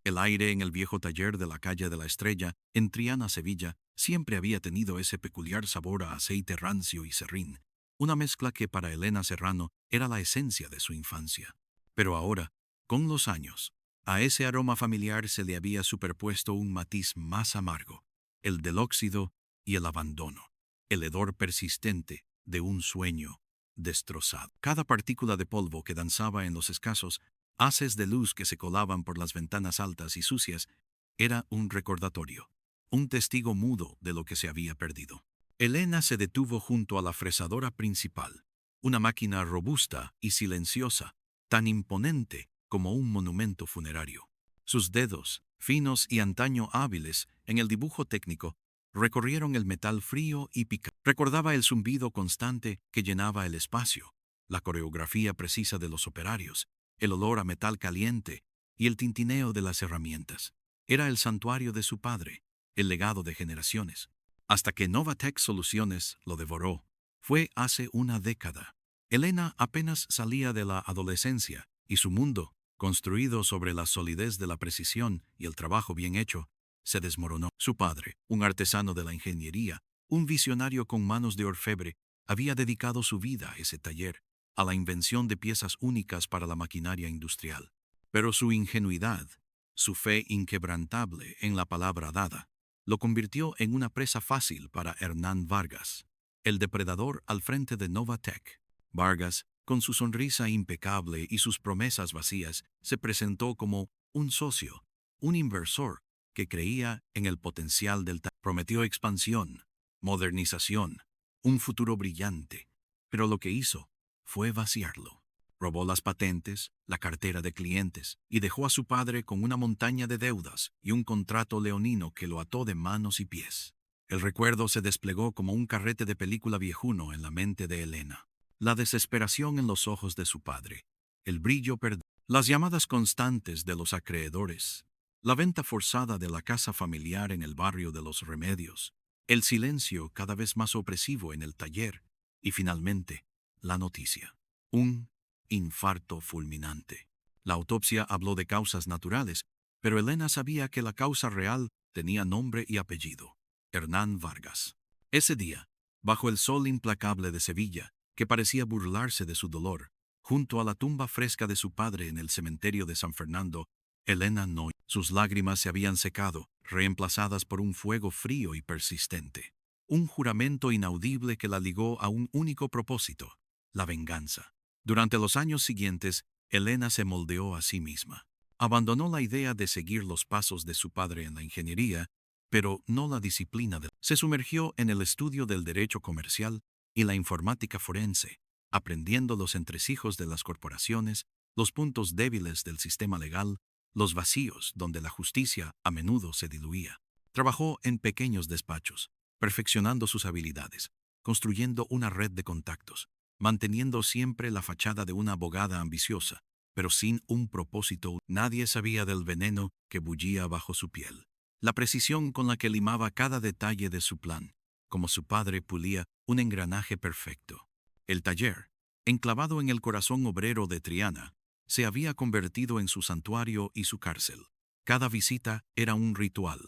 El aire en el viejo taller de la calle de la Estrella, en Triana, Sevilla, siempre había tenido ese peculiar sabor a aceite rancio y serrín, una mezcla que para Elena Serrano era la esencia de su infancia. Pero ahora, con los años, a ese aroma familiar se le había superpuesto un matiz más amargo, el del óxido y el abandono, el hedor persistente de un sueño destrozado. Cada partícula de polvo que danzaba en los escasos haces de luz que se colaban por las ventanas altas y sucias era un recordatorio, un testigo mudo de lo que se había perdido. Elena se detuvo junto a la fresadora principal, una máquina robusta y silenciosa, tan imponente como un monumento funerario. Sus dedos, finos y antaño hábiles en el dibujo técnico, recorrieron el metal frío y picante. Recordaba el zumbido constante que llenaba el espacio, la coreografía precisa de los operarios, el olor a metal caliente y el tintineo de las herramientas. Era el santuario de su padre, el legado de generaciones. Hasta que Novatec Soluciones lo devoró. Fue hace una década. Elena apenas salía de la adolescencia y su mundo, construido sobre la solidez de la precisión y el trabajo bien hecho, se desmoronó. Su padre, un artesano de la ingeniería, un visionario con manos de orfebre, había dedicado su vida a ese taller, a la invención de piezas únicas para la maquinaria industrial. Pero su ingenuidad, su fe inquebrantable en la palabra dada, lo convirtió en una presa fácil para Hernán Vargas, el depredador al frente de Novatec. Vargas, con su sonrisa impecable y sus promesas vacías, se presentó como un socio, un inversor que creía en el potencial del taller. Prometió expansión, modernización, un futuro brillante, pero lo que hizo fue vaciarlo. Robó las patentes, la cartera de clientes y dejó a su padre con una montaña de deudas y un contrato leonino que lo ató de manos y pies. El recuerdo se desplegó como un carrete de película viejuno en la mente de Elena. La desesperación en los ojos de su padre, el brillo perdido, las llamadas constantes de los acreedores, la venta forzada de la casa familiar en el barrio de Los Remedios, el silencio cada vez más opresivo en el taller y finalmente la noticia. Un infarto fulminante. La autopsia habló de causas naturales, pero Elena sabía que la causa real tenía nombre y apellido: Hernán Vargas. Ese día, bajo el sol implacable de Sevilla, que parecía burlarse de su dolor, junto a la tumba fresca de su padre en el cementerio de San Fernando, Elena no. Sus lágrimas se habían secado, reemplazadas por un fuego frío y persistente. Un juramento inaudible que la ligó a un único propósito: la venganza. Durante los años siguientes, Elena se moldeó a sí misma. Abandonó la idea de seguir los pasos de su padre en la ingeniería, pero no la disciplina de... Se sumergió en el estudio del derecho comercial y la informática forense, aprendiendo los entresijos de las corporaciones, los puntos débiles del sistema legal, los vacíos donde la justicia a menudo se diluía. Trabajó en pequeños despachos, perfeccionando sus habilidades, construyendo una red de contactos, manteniendo siempre la fachada de una abogada ambiciosa, pero sin un propósito. Nadie sabía del veneno que bullía bajo su piel, la precisión con la que limaba cada detalle de su plan, como su padre pulía un engranaje perfecto. El taller, enclavado en el corazón obrero de Triana, se había convertido en su santuario y su cárcel. Cada visita era un ritual,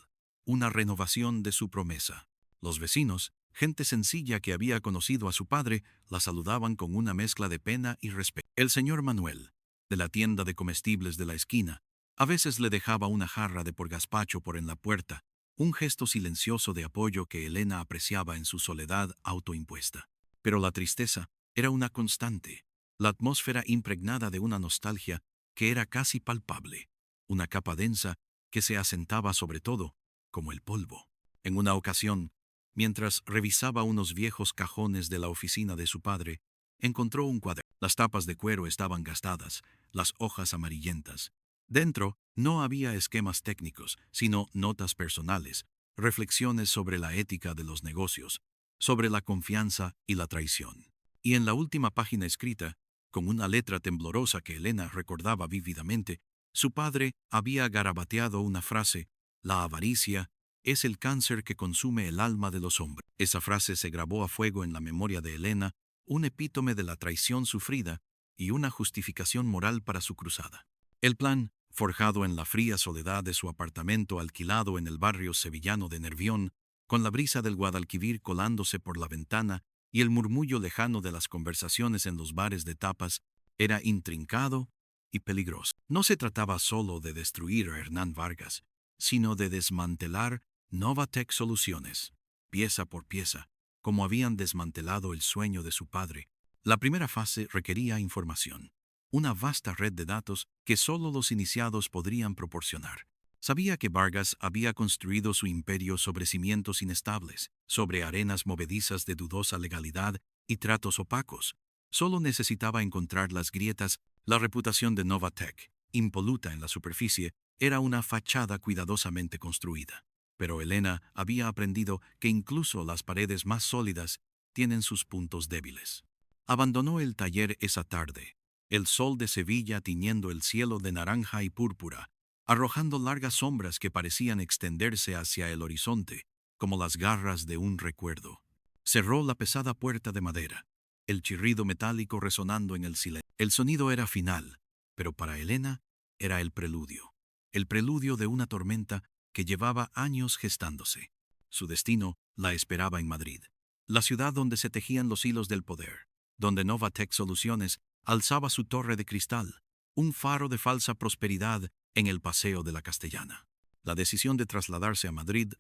una renovación de su promesa. Los vecinos, gente sencilla que había conocido a su padre, la saludaban con una mezcla de pena y respeto. El señor Manuel, de la tienda de comestibles de la esquina, a veces le dejaba una jarra de porgazpacho por en la puerta, un gesto silencioso de apoyo que Elena apreciaba en su soledad autoimpuesta. Pero la tristeza era una constante, la atmósfera impregnada de una nostalgia que era casi palpable, una capa densa que se asentaba sobre todo, como el polvo. En una ocasión, mientras revisaba unos viejos cajones de la oficina de su padre, encontró un cuaderno. Las tapas de cuero estaban gastadas, las hojas amarillentas. Dentro no había esquemas técnicos, sino notas personales, reflexiones sobre la ética de los negocios, sobre la confianza y la traición. Y en la última página escrita, con una letra temblorosa que Elena recordaba vívidamente, su padre había garabateado una frase: la avaricia es el cáncer que consume el alma de los hombres. Esa frase se grabó a fuego en la memoria de Elena, un epítome de la traición sufrida y una justificación moral para su cruzada. El plan forjado en la fría soledad de su apartamento alquilado en el barrio sevillano de Nervión, con la brisa del Guadalquivir colándose por la ventana y el murmullo lejano de las conversaciones en los bares de tapas, era intrincado y peligroso. No se trataba solo de destruir a Hernán Vargas, sino de desmantelar Novatec Soluciones, pieza por pieza, como habían desmantelado el sueño de su padre. La primera fase requería información, una vasta red de datos que solo los iniciados podrían proporcionar. Sabía que Vargas había construido su imperio sobre cimientos inestables, sobre arenas movedizas de dudosa legalidad y tratos opacos. Solo necesitaba encontrar las grietas. La reputación de Novatec, impoluta en la superficie, era una fachada cuidadosamente construida. Pero Elena había aprendido que incluso las paredes más sólidas tienen sus puntos débiles. Abandonó el taller esa tarde, el sol de Sevilla tiñendo el cielo de naranja y púrpura, arrojando largas sombras que parecían extenderse hacia el horizonte, como las garras de un recuerdo. Cerró la pesada puerta de madera, el chirrido metálico resonando en el silencio. El sonido era final, pero para Elena era el preludio de una tormenta que llevaba años gestándose. Su destino la esperaba en Madrid, la ciudad donde se tejían los hilos del poder, donde Novatec Soluciones alzaba su torre de cristal, un faro de falsa prosperidad en el Paseo de la Castellana. La decisión de trasladarse a Madrid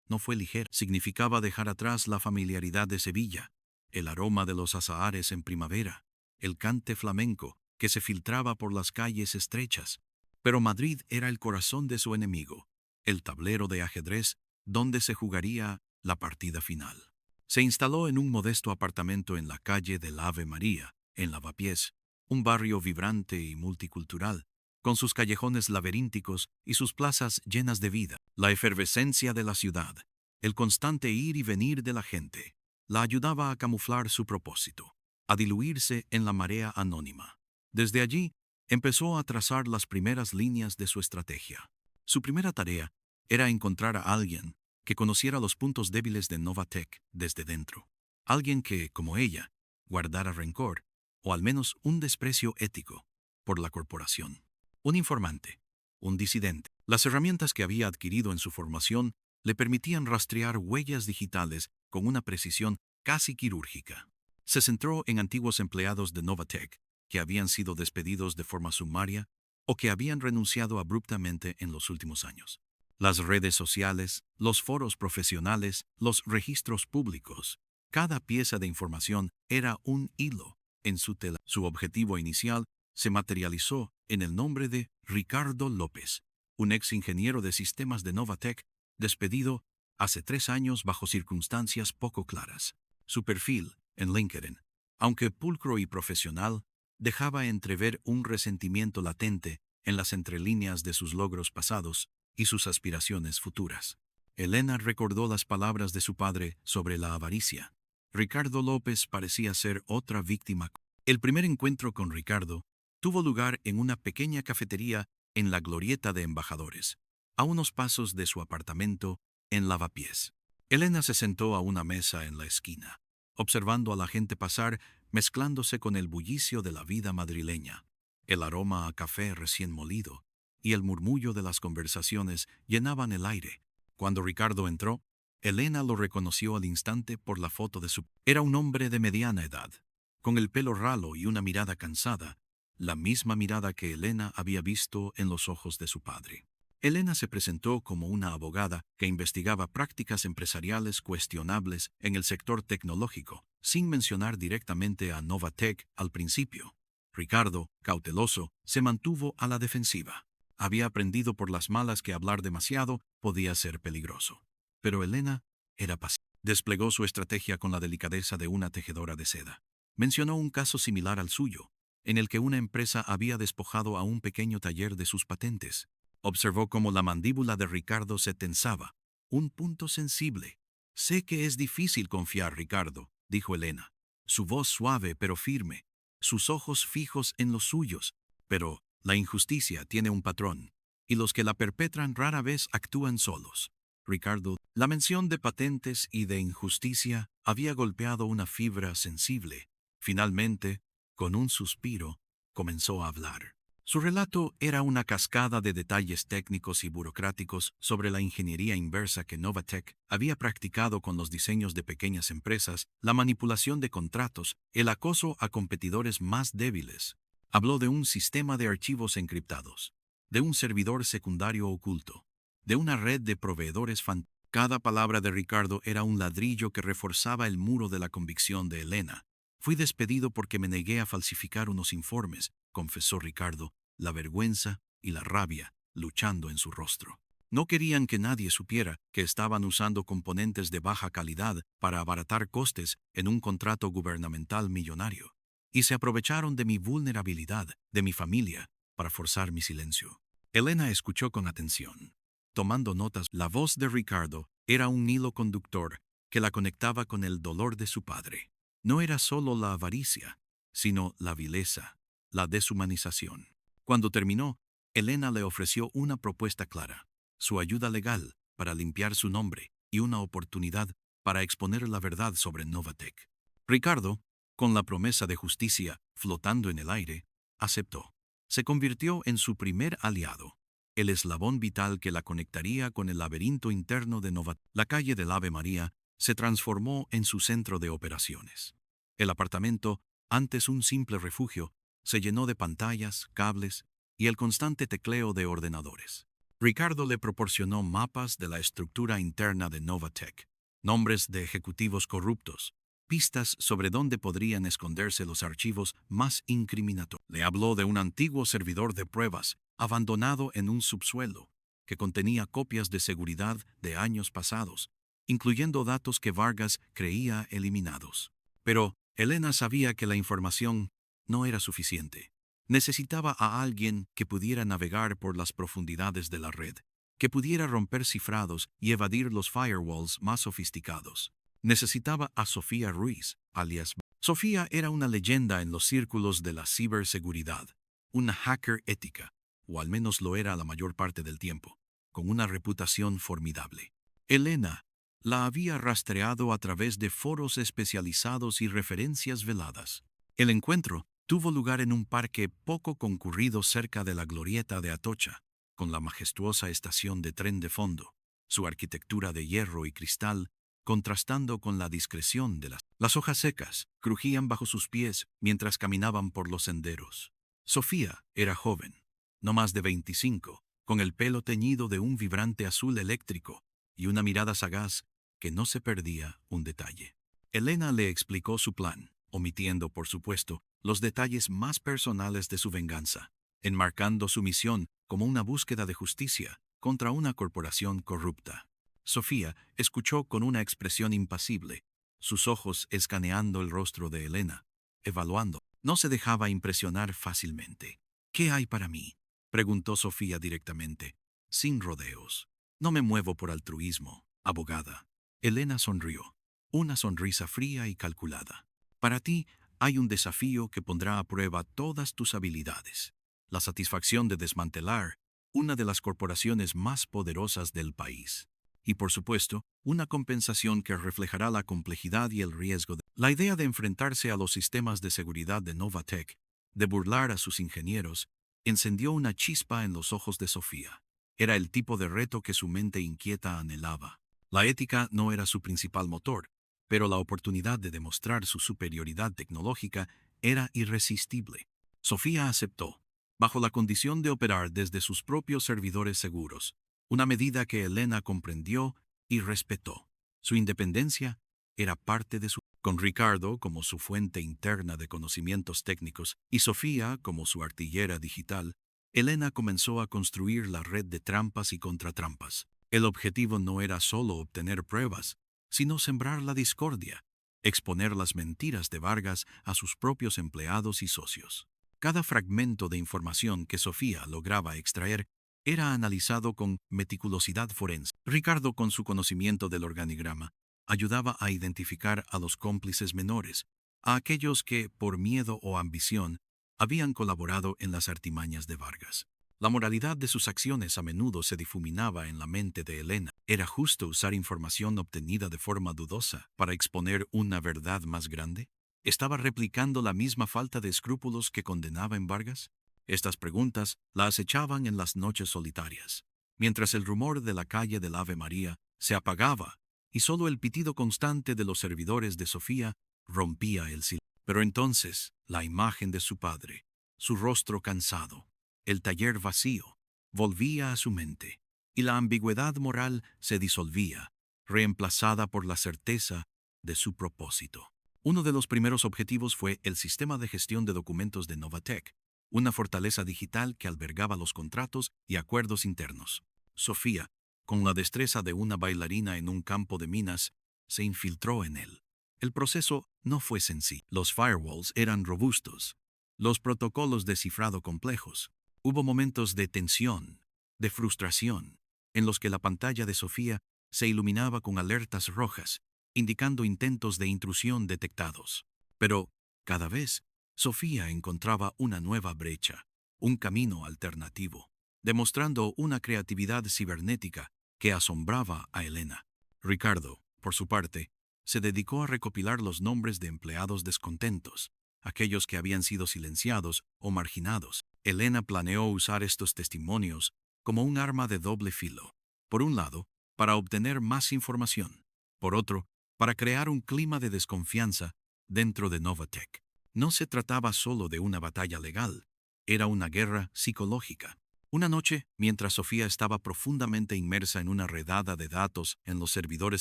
no fue ligera. Significaba dejar atrás la familiaridad de Sevilla, el aroma de los azahares en primavera, el cante flamenco que se filtraba por las calles estrechas. Pero Madrid era el corazón de su enemigo, el tablero de ajedrez donde se jugaría la partida final. Se instaló en un modesto apartamento en la calle del Ave María, en Lavapiés, un barrio vibrante y multicultural, con sus callejones laberínticos y sus plazas llenas de vida. La efervescencia de la ciudad, el constante ir y venir de la gente, la ayudaba a camuflar su propósito, a diluirse en la marea anónima. Desde allí, empezó a trazar las primeras líneas de su estrategia. Su primera tarea era encontrar a alguien que conociera los puntos débiles de Novatec desde dentro. Alguien que, como ella, guardara rencor, o al menos un desprecio ético, por la corporación. Un informante, un disidente. Las herramientas que había adquirido en su formación le permitían rastrear huellas digitales con una precisión casi quirúrgica. Se centró en antiguos empleados de Novatec, que habían sido despedidos de forma sumaria o que habían renunciado abruptamente en los últimos años. Las redes sociales, los foros profesionales, los registros públicos. Cada pieza de información era un hilo en su tela. Su objetivo inicial se materializó en el nombre de Ricardo López, un ex ingeniero de sistemas de Novatec, despedido hace 3 años bajo circunstancias poco claras. Su perfil, en LinkedIn, aunque pulcro y profesional, dejaba entrever un resentimiento latente en las entrelíneas de sus logros pasados y sus aspiraciones futuras. Elena recordó las palabras de su padre sobre la avaricia. Ricardo López parecía ser otra víctima. El primer encuentro con Ricardo tuvo lugar en una pequeña cafetería en la Glorieta de Embajadores, a unos pasos de su apartamento en Lavapiés. Elena se sentó a una mesa en la esquina, observando a la gente pasar, mezclándose con el bullicio de la vida madrileña. El aroma a café recién molido y el murmullo de las conversaciones llenaban el aire. Cuando Ricardo entró, Elena lo reconoció al instante por la foto de su... Era un hombre de mediana edad, con el pelo ralo y una mirada cansada, la misma mirada que Elena había visto en los ojos de su padre. Elena se presentó como una abogada que investigaba prácticas empresariales cuestionables en el sector tecnológico, sin mencionar directamente a Novatec al principio. Ricardo, cauteloso, se mantuvo a la defensiva. Había aprendido por las malas que hablar demasiado podía ser peligroso. Pero Elena era paciente. Desplegó su estrategia con la delicadeza de una tejedora de seda. Mencionó un caso similar al suyo, en el que una empresa había despojado a un pequeño taller de sus patentes. Observó cómo la mandíbula de Ricardo se tensaba. Un punto sensible. Sé que es difícil confiar, Ricardo, dijo Elena. Su voz suave pero firme, sus ojos fijos en los suyos. Pero la injusticia tiene un patrón, y los que la perpetran rara vez actúan solos. Ricardo, la mención de patentes y de injusticia había golpeado una fibra sensible. Finalmente, con un suspiro, comenzó a hablar. Su relato era una cascada de detalles técnicos y burocráticos sobre la ingeniería inversa que Novatec había practicado con los diseños de pequeñas empresas, la manipulación de contratos, el acoso a competidores más débiles. Habló de un sistema de archivos encriptados, de un servidor secundario oculto, de una red de proveedores fantasmas. Cada palabra de Ricardo era un ladrillo que reforzaba el muro de la convicción de Elena. Fui despedido porque me negué a falsificar unos informes, confesó Ricardo, la vergüenza y la rabia luchando en su rostro. No querían que nadie supiera que estaban usando componentes de baja calidad para abaratar costes en un contrato gubernamental millonario. Y se aprovecharon de mi vulnerabilidad, de mi familia, para forzar mi silencio. Elena escuchó con atención. Tomando notas, la voz de Ricardo era un hilo conductor que la conectaba con el dolor de su padre. No era solo la avaricia, sino la vileza, la deshumanización. Cuando terminó, Elena le ofreció una propuesta clara, su ayuda legal para limpiar su nombre y una oportunidad para exponer la verdad sobre Novatec. Ricardo, con la promesa de justicia flotando en el aire, aceptó. Se convirtió en su primer aliado, el eslabón vital que la conectaría con el laberinto interno de Novatec. La calle del Ave María se transformó en su centro de operaciones. El apartamento, antes un simple refugio, se llenó de pantallas, cables y el constante tecleo de ordenadores. Ricardo le proporcionó mapas de la estructura interna de Novatec, nombres de ejecutivos corruptos, pistas sobre dónde podrían esconderse los archivos más incriminatorios. Le habló de un antiguo servidor de pruebas, abandonado en un subsuelo, que contenía copias de seguridad de años pasados, incluyendo datos que Vargas creía eliminados. Pero Elena sabía que la información no era suficiente. Necesitaba a alguien que pudiera navegar por las profundidades de la red, que pudiera romper cifrados y evadir los firewalls más sofisticados. Necesitaba a Sofía Ruiz, alias. Sofía era una leyenda en los círculos de la ciberseguridad, una hacker ética, o al menos lo era la mayor parte del tiempo, con una reputación formidable. Elena la había rastreado a través de foros especializados y referencias veladas. El encuentro tuvo lugar en un parque poco concurrido cerca de la glorieta de Atocha, con la majestuosa estación de tren de fondo, su arquitectura de hierro y cristal contrastando con la discreción de las hojas secas, crujían bajo sus pies mientras caminaban por los senderos. Sofía era joven, no más de 25, con el pelo teñido de un vibrante azul eléctrico y una mirada sagaz que no se perdía un detalle. Elena le explicó su plan, omitiendo, por supuesto, los detalles más personales de su venganza, enmarcando su misión como una búsqueda de justicia contra una corporación corrupta. Sofía escuchó con una expresión impasible, sus ojos escaneando el rostro de Elena, evaluando. No se dejaba impresionar fácilmente. ¿Qué hay para mí?, preguntó Sofía directamente, sin rodeos. No me muevo por altruismo, abogada. Elena sonrió, una sonrisa fría y calculada. Para ti hay un desafío que pondrá a prueba todas tus habilidades. La satisfacción de desmantelar una de las corporaciones más poderosas del país. Y por supuesto, una compensación que reflejará la complejidad y el riesgo. La idea de enfrentarse a los sistemas de seguridad de Novatec, de burlar a sus ingenieros, encendió una chispa en los ojos de Sofía. Era el tipo de reto que su mente inquieta anhelaba. La ética no era su principal motor, pero la oportunidad de demostrar su superioridad tecnológica era irresistible. Sofía aceptó, bajo la condición de operar desde sus propios servidores seguros, una medida que Elena comprendió y respetó. Su independencia era parte de su... Con Ricardo como su fuente interna de conocimientos técnicos y Sofía como su artillera digital, Elena comenzó a construir la red de trampas y contratrampas. El objetivo no era solo obtener pruebas, sino sembrar la discordia, exponer las mentiras de Vargas a sus propios empleados y socios. Cada fragmento de información que Sofía lograba extraer era analizado con meticulosidad forense. Ricardo, con su conocimiento del organigrama, ayudaba a identificar a los cómplices menores, a aquellos que, por miedo o ambición, habían colaborado en las artimañas de Vargas. La moralidad de sus acciones a menudo se difuminaba en la mente de Elena. ¿Era justo usar información obtenida de forma dudosa para exponer una verdad más grande? ¿Estaba replicando la misma falta de escrúpulos que condenaba en Vargas? Estas preguntas la acechaban en las noches solitarias, mientras el rumor de la calle del Ave María se apagaba y solo el pitido constante de los servidores de Sofía rompía el silencio. Pero entonces la imagen de su padre, su rostro cansado, el taller vacío, volvía a su mente, y la ambigüedad moral se disolvía, reemplazada por la certeza de su propósito. Uno de los primeros objetivos fue el sistema de gestión de documentos de Novatec, una fortaleza digital que albergaba los contratos y acuerdos internos. Sofía, con la destreza de una bailarina en un campo de minas, se infiltró en él. El proceso no fue sencillo. Los firewalls eran robustos, los protocolos de cifrado complejos. Hubo momentos de tensión, de frustración, en los que la pantalla de Sofía se iluminaba con alertas rojas, indicando intentos de intrusión detectados. Pero, cada vez, Sofía encontraba una nueva brecha, un camino alternativo, demostrando una creatividad cibernética que asombraba a Elena. Ricardo, por su parte, se dedicó a recopilar los nombres de empleados descontentos, aquellos que habían sido silenciados o marginados. Elena planeó usar estos testimonios como un arma de doble filo. Por un lado, para obtener más información. Por otro, para crear un clima de desconfianza dentro de Novatec. No se trataba solo de una batalla legal, era una guerra psicológica. Una noche, mientras Sofía estaba profundamente inmersa en una redada de datos en los servidores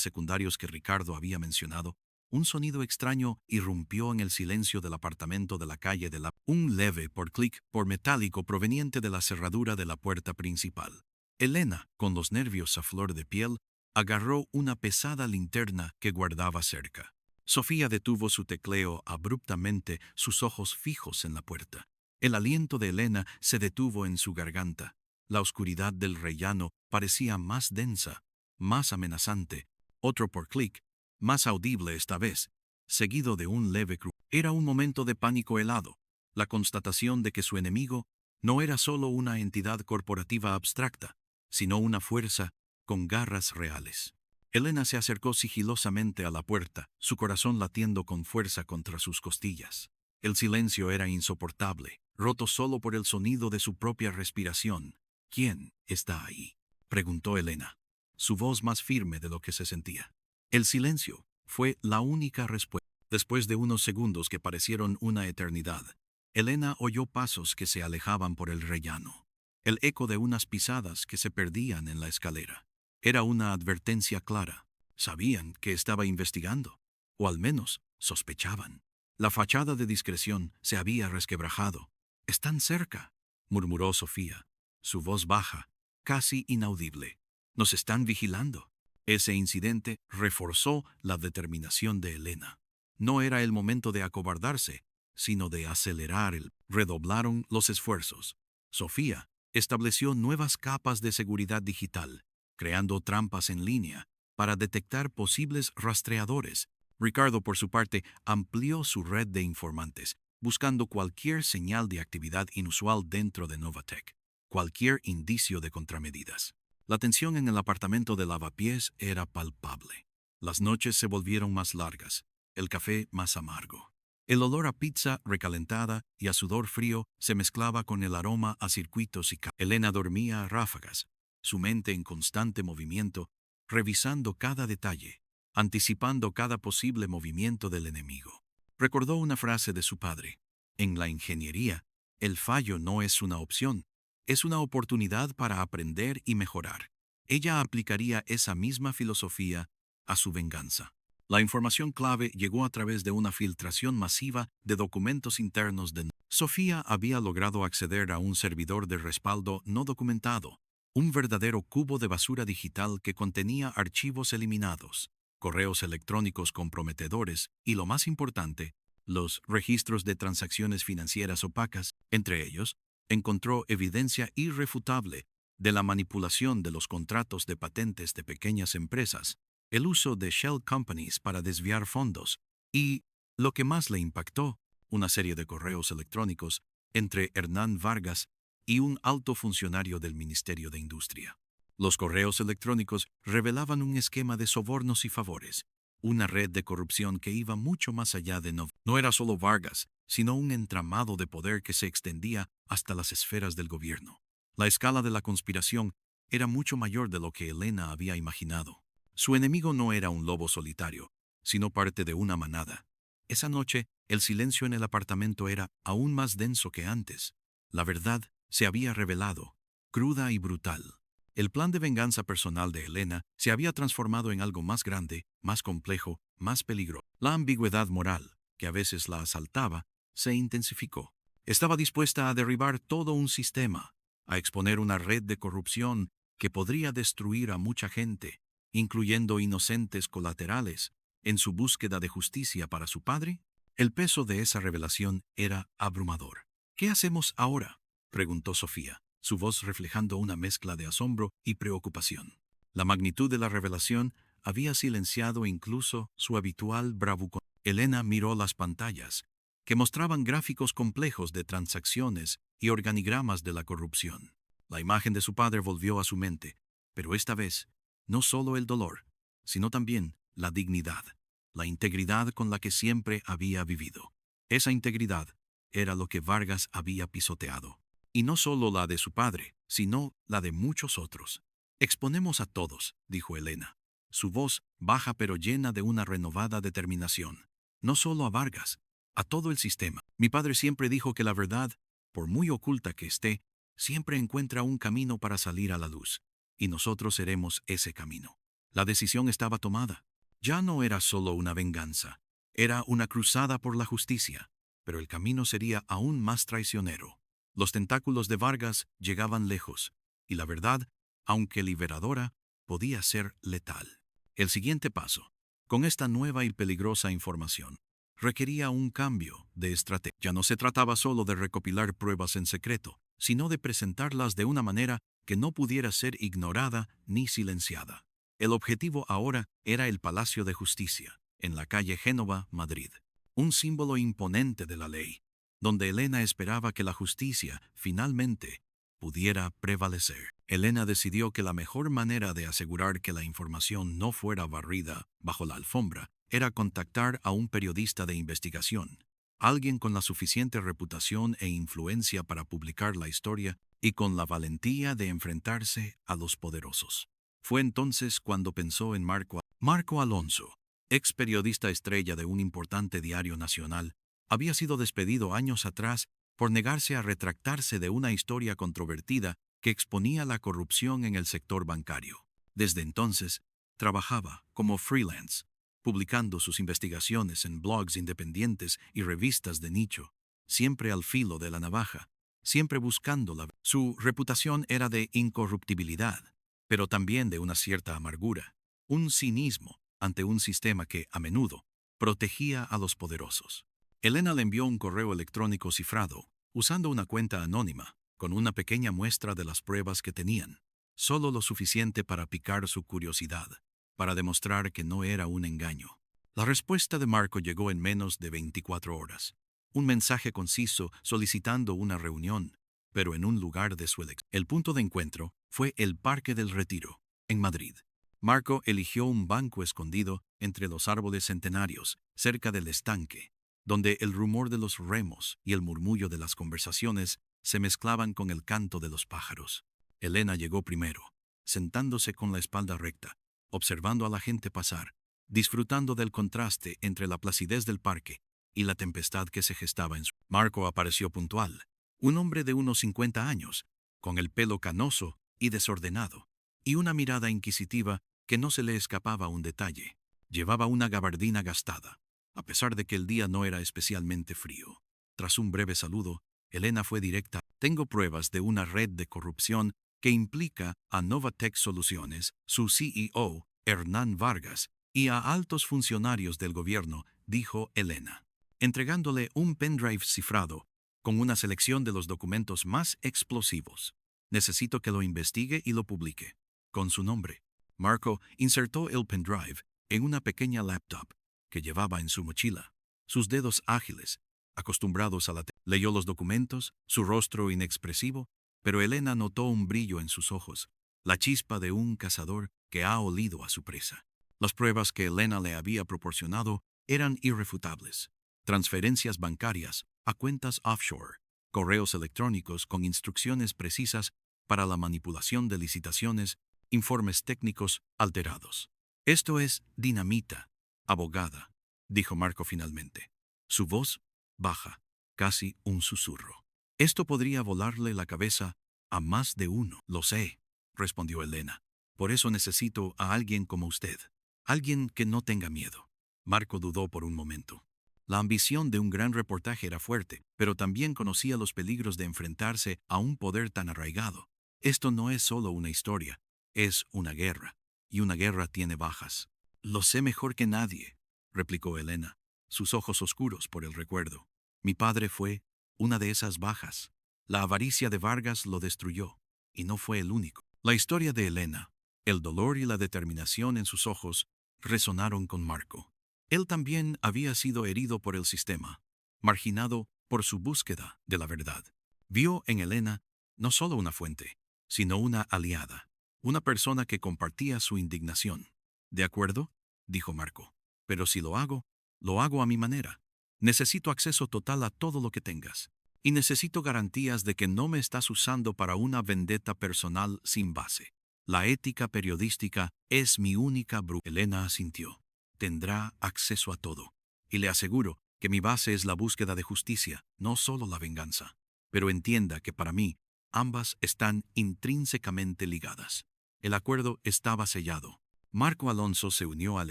secundarios que Ricardo había mencionado, un sonido extraño irrumpió en el silencio del apartamento de la calle de la... Un leve por metálico proveniente de la cerradura de la puerta principal. Elena, con los nervios a flor de piel, agarró una pesada linterna que guardaba cerca. Sofía detuvo su tecleo abruptamente, sus ojos fijos en la puerta. El aliento de Elena se detuvo en su garganta. La oscuridad del rellano parecía más densa, más amenazante. Otro por clic, más audible esta vez, seguido de un leve crujido. Era un momento de pánico helado, la constatación de que su enemigo no era solo una entidad corporativa abstracta, sino una fuerza con garras reales. Elena se acercó sigilosamente a la puerta, su corazón latiendo con fuerza contra sus costillas. El silencio era insoportable, roto solo por el sonido de su propia respiración. ¿Quién está ahí?, preguntó Elena, su voz más firme de lo que se sentía. El silencio fue la única respuesta. Después de unos segundos que parecieron una eternidad, Elena oyó pasos que se alejaban por el rellano, el eco de unas pisadas que se perdían en la escalera. Era una advertencia clara. Sabían que estaba investigando, o al menos sospechaban. La fachada de discreción se había resquebrajado. «Están cerca», murmuró Sofía, su voz baja, casi inaudible. «Nos están vigilando». Ese incidente reforzó la determinación de Elena. No era el momento de acobardarse, sino de acelerar Redoblaron los esfuerzos. Sofía estableció nuevas capas de seguridad digital, creando trampas en línea para detectar posibles rastreadores. Ricardo, por su parte, amplió su red de informantes, buscando cualquier señal de actividad inusual dentro de Novatec, cualquier indicio de contramedidas. La tensión en el apartamento de Lavapiés era palpable. Las noches se volvieron más largas, el café más amargo. El olor a pizza recalentada y a sudor frío se mezclaba con el aroma a circuitos y Elena dormía a ráfagas, su mente en constante movimiento, revisando cada detalle, anticipando cada posible movimiento del enemigo. Recordó una frase de su padre: «En la ingeniería, el fallo no es una opción, es una oportunidad para aprender y mejorar». Ella aplicaría esa misma filosofía a su venganza. La información clave llegó a través de una filtración masiva de documentos internos de... Sofía había logrado acceder a un servidor de respaldo no documentado, un verdadero cubo de basura digital que contenía archivos eliminados, correos electrónicos comprometedores y, lo más importante, los registros de transacciones financieras opacas. Entre ellos, encontró evidencia irrefutable de la manipulación de los contratos de patentes de pequeñas empresas, el uso de shell companies para desviar fondos y, lo que más le impactó, una serie de correos electrónicos entre Hernán Vargas y un alto funcionario del Ministerio de Industria. Los correos electrónicos revelaban un esquema de sobornos y favores, una red de corrupción que iba mucho más allá de... No era solo Vargas, sino un entramado de poder que se extendía hasta las esferas del gobierno. La escala de la conspiración era mucho mayor de lo que Elena había imaginado. Su enemigo no era un lobo solitario, sino parte de una manada. Esa noche, el silencio en el apartamento era aún más denso que antes. La verdad se había revelado, cruda y brutal. El plan de venganza personal de Elena se había transformado en algo más grande, más complejo, más peligroso. La ambigüedad moral, que a veces la asaltaba, se intensificó. Estaba dispuesta a derribar todo un sistema, a exponer una red de corrupción que podría destruir a mucha gente, incluyendo inocentes colaterales, en su búsqueda de justicia para su padre. El peso de esa revelación era abrumador. ¿Qué hacemos ahora?, preguntó Sofía, su voz reflejando una mezcla de asombro y preocupación. La magnitud de la revelación había silenciado incluso su habitual bravucón. Elena miró las pantallas, que mostraban gráficos complejos de transacciones y organigramas de la corrupción. La imagen de su padre volvió a su mente, pero esta vez, no solo el dolor, sino también la dignidad, la integridad con la que siempre había vivido. Esa integridad era lo que Vargas había pisoteado. Y no solo la de su padre, sino la de muchos otros. Exponemos a todos, dijo Elena, su voz baja pero llena de una renovada determinación. No solo a Vargas, a todo el sistema. Mi padre siempre dijo que la verdad, por muy oculta que esté, siempre encuentra un camino para salir a la luz. Y nosotros seremos ese camino. La decisión estaba tomada. Ya no era solo una venganza, era una cruzada por la justicia, pero el camino sería aún más traicionero. Los tentáculos de Vargas llegaban lejos, y la verdad, aunque liberadora, podía ser letal. El siguiente paso, con esta nueva y peligrosa información, requería un cambio de estrategia. Ya no se trataba solo de recopilar pruebas en secreto, sino de presentarlas de una manera que no pudiera ser ignorada ni silenciada. El objetivo ahora era el Palacio de Justicia, en la calle Génova, Madrid, un símbolo imponente de la ley, donde Elena esperaba que la justicia, finalmente, pudiera prevalecer. Elena decidió que la mejor manera de asegurar que la información no fuera barrida bajo la alfombra era contactar a un periodista de investigación, alguien con la suficiente reputación e influencia para publicar la historia y con la valentía de enfrentarse a los poderosos. Fue entonces cuando pensó en Marco Alonso, ex periodista estrella de un importante diario nacional. Había sido despedido años atrás por negarse a retractarse de una historia controvertida que exponía la corrupción en el sector bancario. Desde entonces, trabajaba como freelance, publicando sus investigaciones en blogs independientes y revistas de nicho, siempre al filo de la navaja, siempre buscando la verdad. Su reputación era de incorruptibilidad, pero también de una cierta amargura, un cinismo ante un sistema que, a menudo, protegía a los poderosos. Elena le envió un correo electrónico cifrado, usando una cuenta anónima, con una pequeña muestra de las pruebas que tenían, solo lo suficiente para picar su curiosidad, para demostrar que no era un engaño. La respuesta de Marco llegó en menos de 24 horas. Un mensaje conciso solicitando una reunión, pero en un lugar de su elección. El punto de encuentro fue el Parque del Retiro, en Madrid. Marco eligió un banco escondido entre los árboles centenarios, cerca del estanque, donde el rumor de los remos y el murmullo de las conversaciones se mezclaban con el canto de los pájaros. Elena llegó primero, sentándose con la espalda recta, observando a la gente pasar, disfrutando del contraste entre la placidez del parque y la tempestad que se gestaba en su. Marco apareció puntual, un hombre de unos 50 años, con el pelo canoso y desordenado, y una mirada inquisitiva que no se le escapaba un detalle. Llevaba una gabardina gastada, a pesar de que el día no era especialmente frío. Tras un breve saludo, Elena fue directa. Tengo pruebas de una red de corrupción que implica a Novatech Soluciones, su CEO, Hernán Vargas, y a altos funcionarios del gobierno, dijo Elena, entregándole un pendrive cifrado con una selección de los documentos más explosivos. Necesito que lo investigue y lo publique. Con su nombre. Marco insertó el pendrive en una pequeña laptop que llevaba en su mochila. Sus dedos ágiles, acostumbrados a leyó los documentos, su rostro inexpresivo, pero Elena notó un brillo en sus ojos, la chispa de un cazador que ha olido a su presa. Las pruebas que Elena le había proporcionado eran irrefutables. Transferencias bancarias, a cuentas offshore, correos electrónicos con instrucciones precisas para la manipulación de licitaciones, informes técnicos alterados. Esto es dinamita, abogada, dijo Marco finalmente. Su voz baja, casi un susurro. Esto podría volarle la cabeza a más de uno. Lo sé, respondió Elena. Por eso necesito a alguien como usted. Alguien que no tenga miedo. Marco dudó por un momento. La ambición de un gran reportaje era fuerte, pero también conocía los peligros de enfrentarse a un poder tan arraigado. Esto no es solo una historia, es una guerra, y una guerra tiene bajas. Lo sé mejor que nadie, replicó Elena, sus ojos oscuros por el recuerdo. Mi padre fue una de esas bajas. La avaricia de Vargas lo destruyó, y no fue el único. La historia de Elena, el dolor y la determinación en sus ojos, resonaron con Marco. Él también había sido herido por el sistema, marginado por su búsqueda de la verdad. Vio en Elena no solo una fuente, sino una aliada, una persona que compartía su indignación. ¿De acuerdo?, dijo Marco. Pero si lo hago a mi manera. Necesito acceso total a todo lo que tengas. Y necesito garantías de que no me estás usando para una vendetta personal sin base. La ética periodística es mi única brújula. Elena asintió. Tendrá acceso a todo. Y le aseguro que mi base es la búsqueda de justicia, no solo la venganza. Pero entienda que para mí, ambas están intrínsecamente ligadas. El acuerdo estaba sellado. Marco Alonso se unió al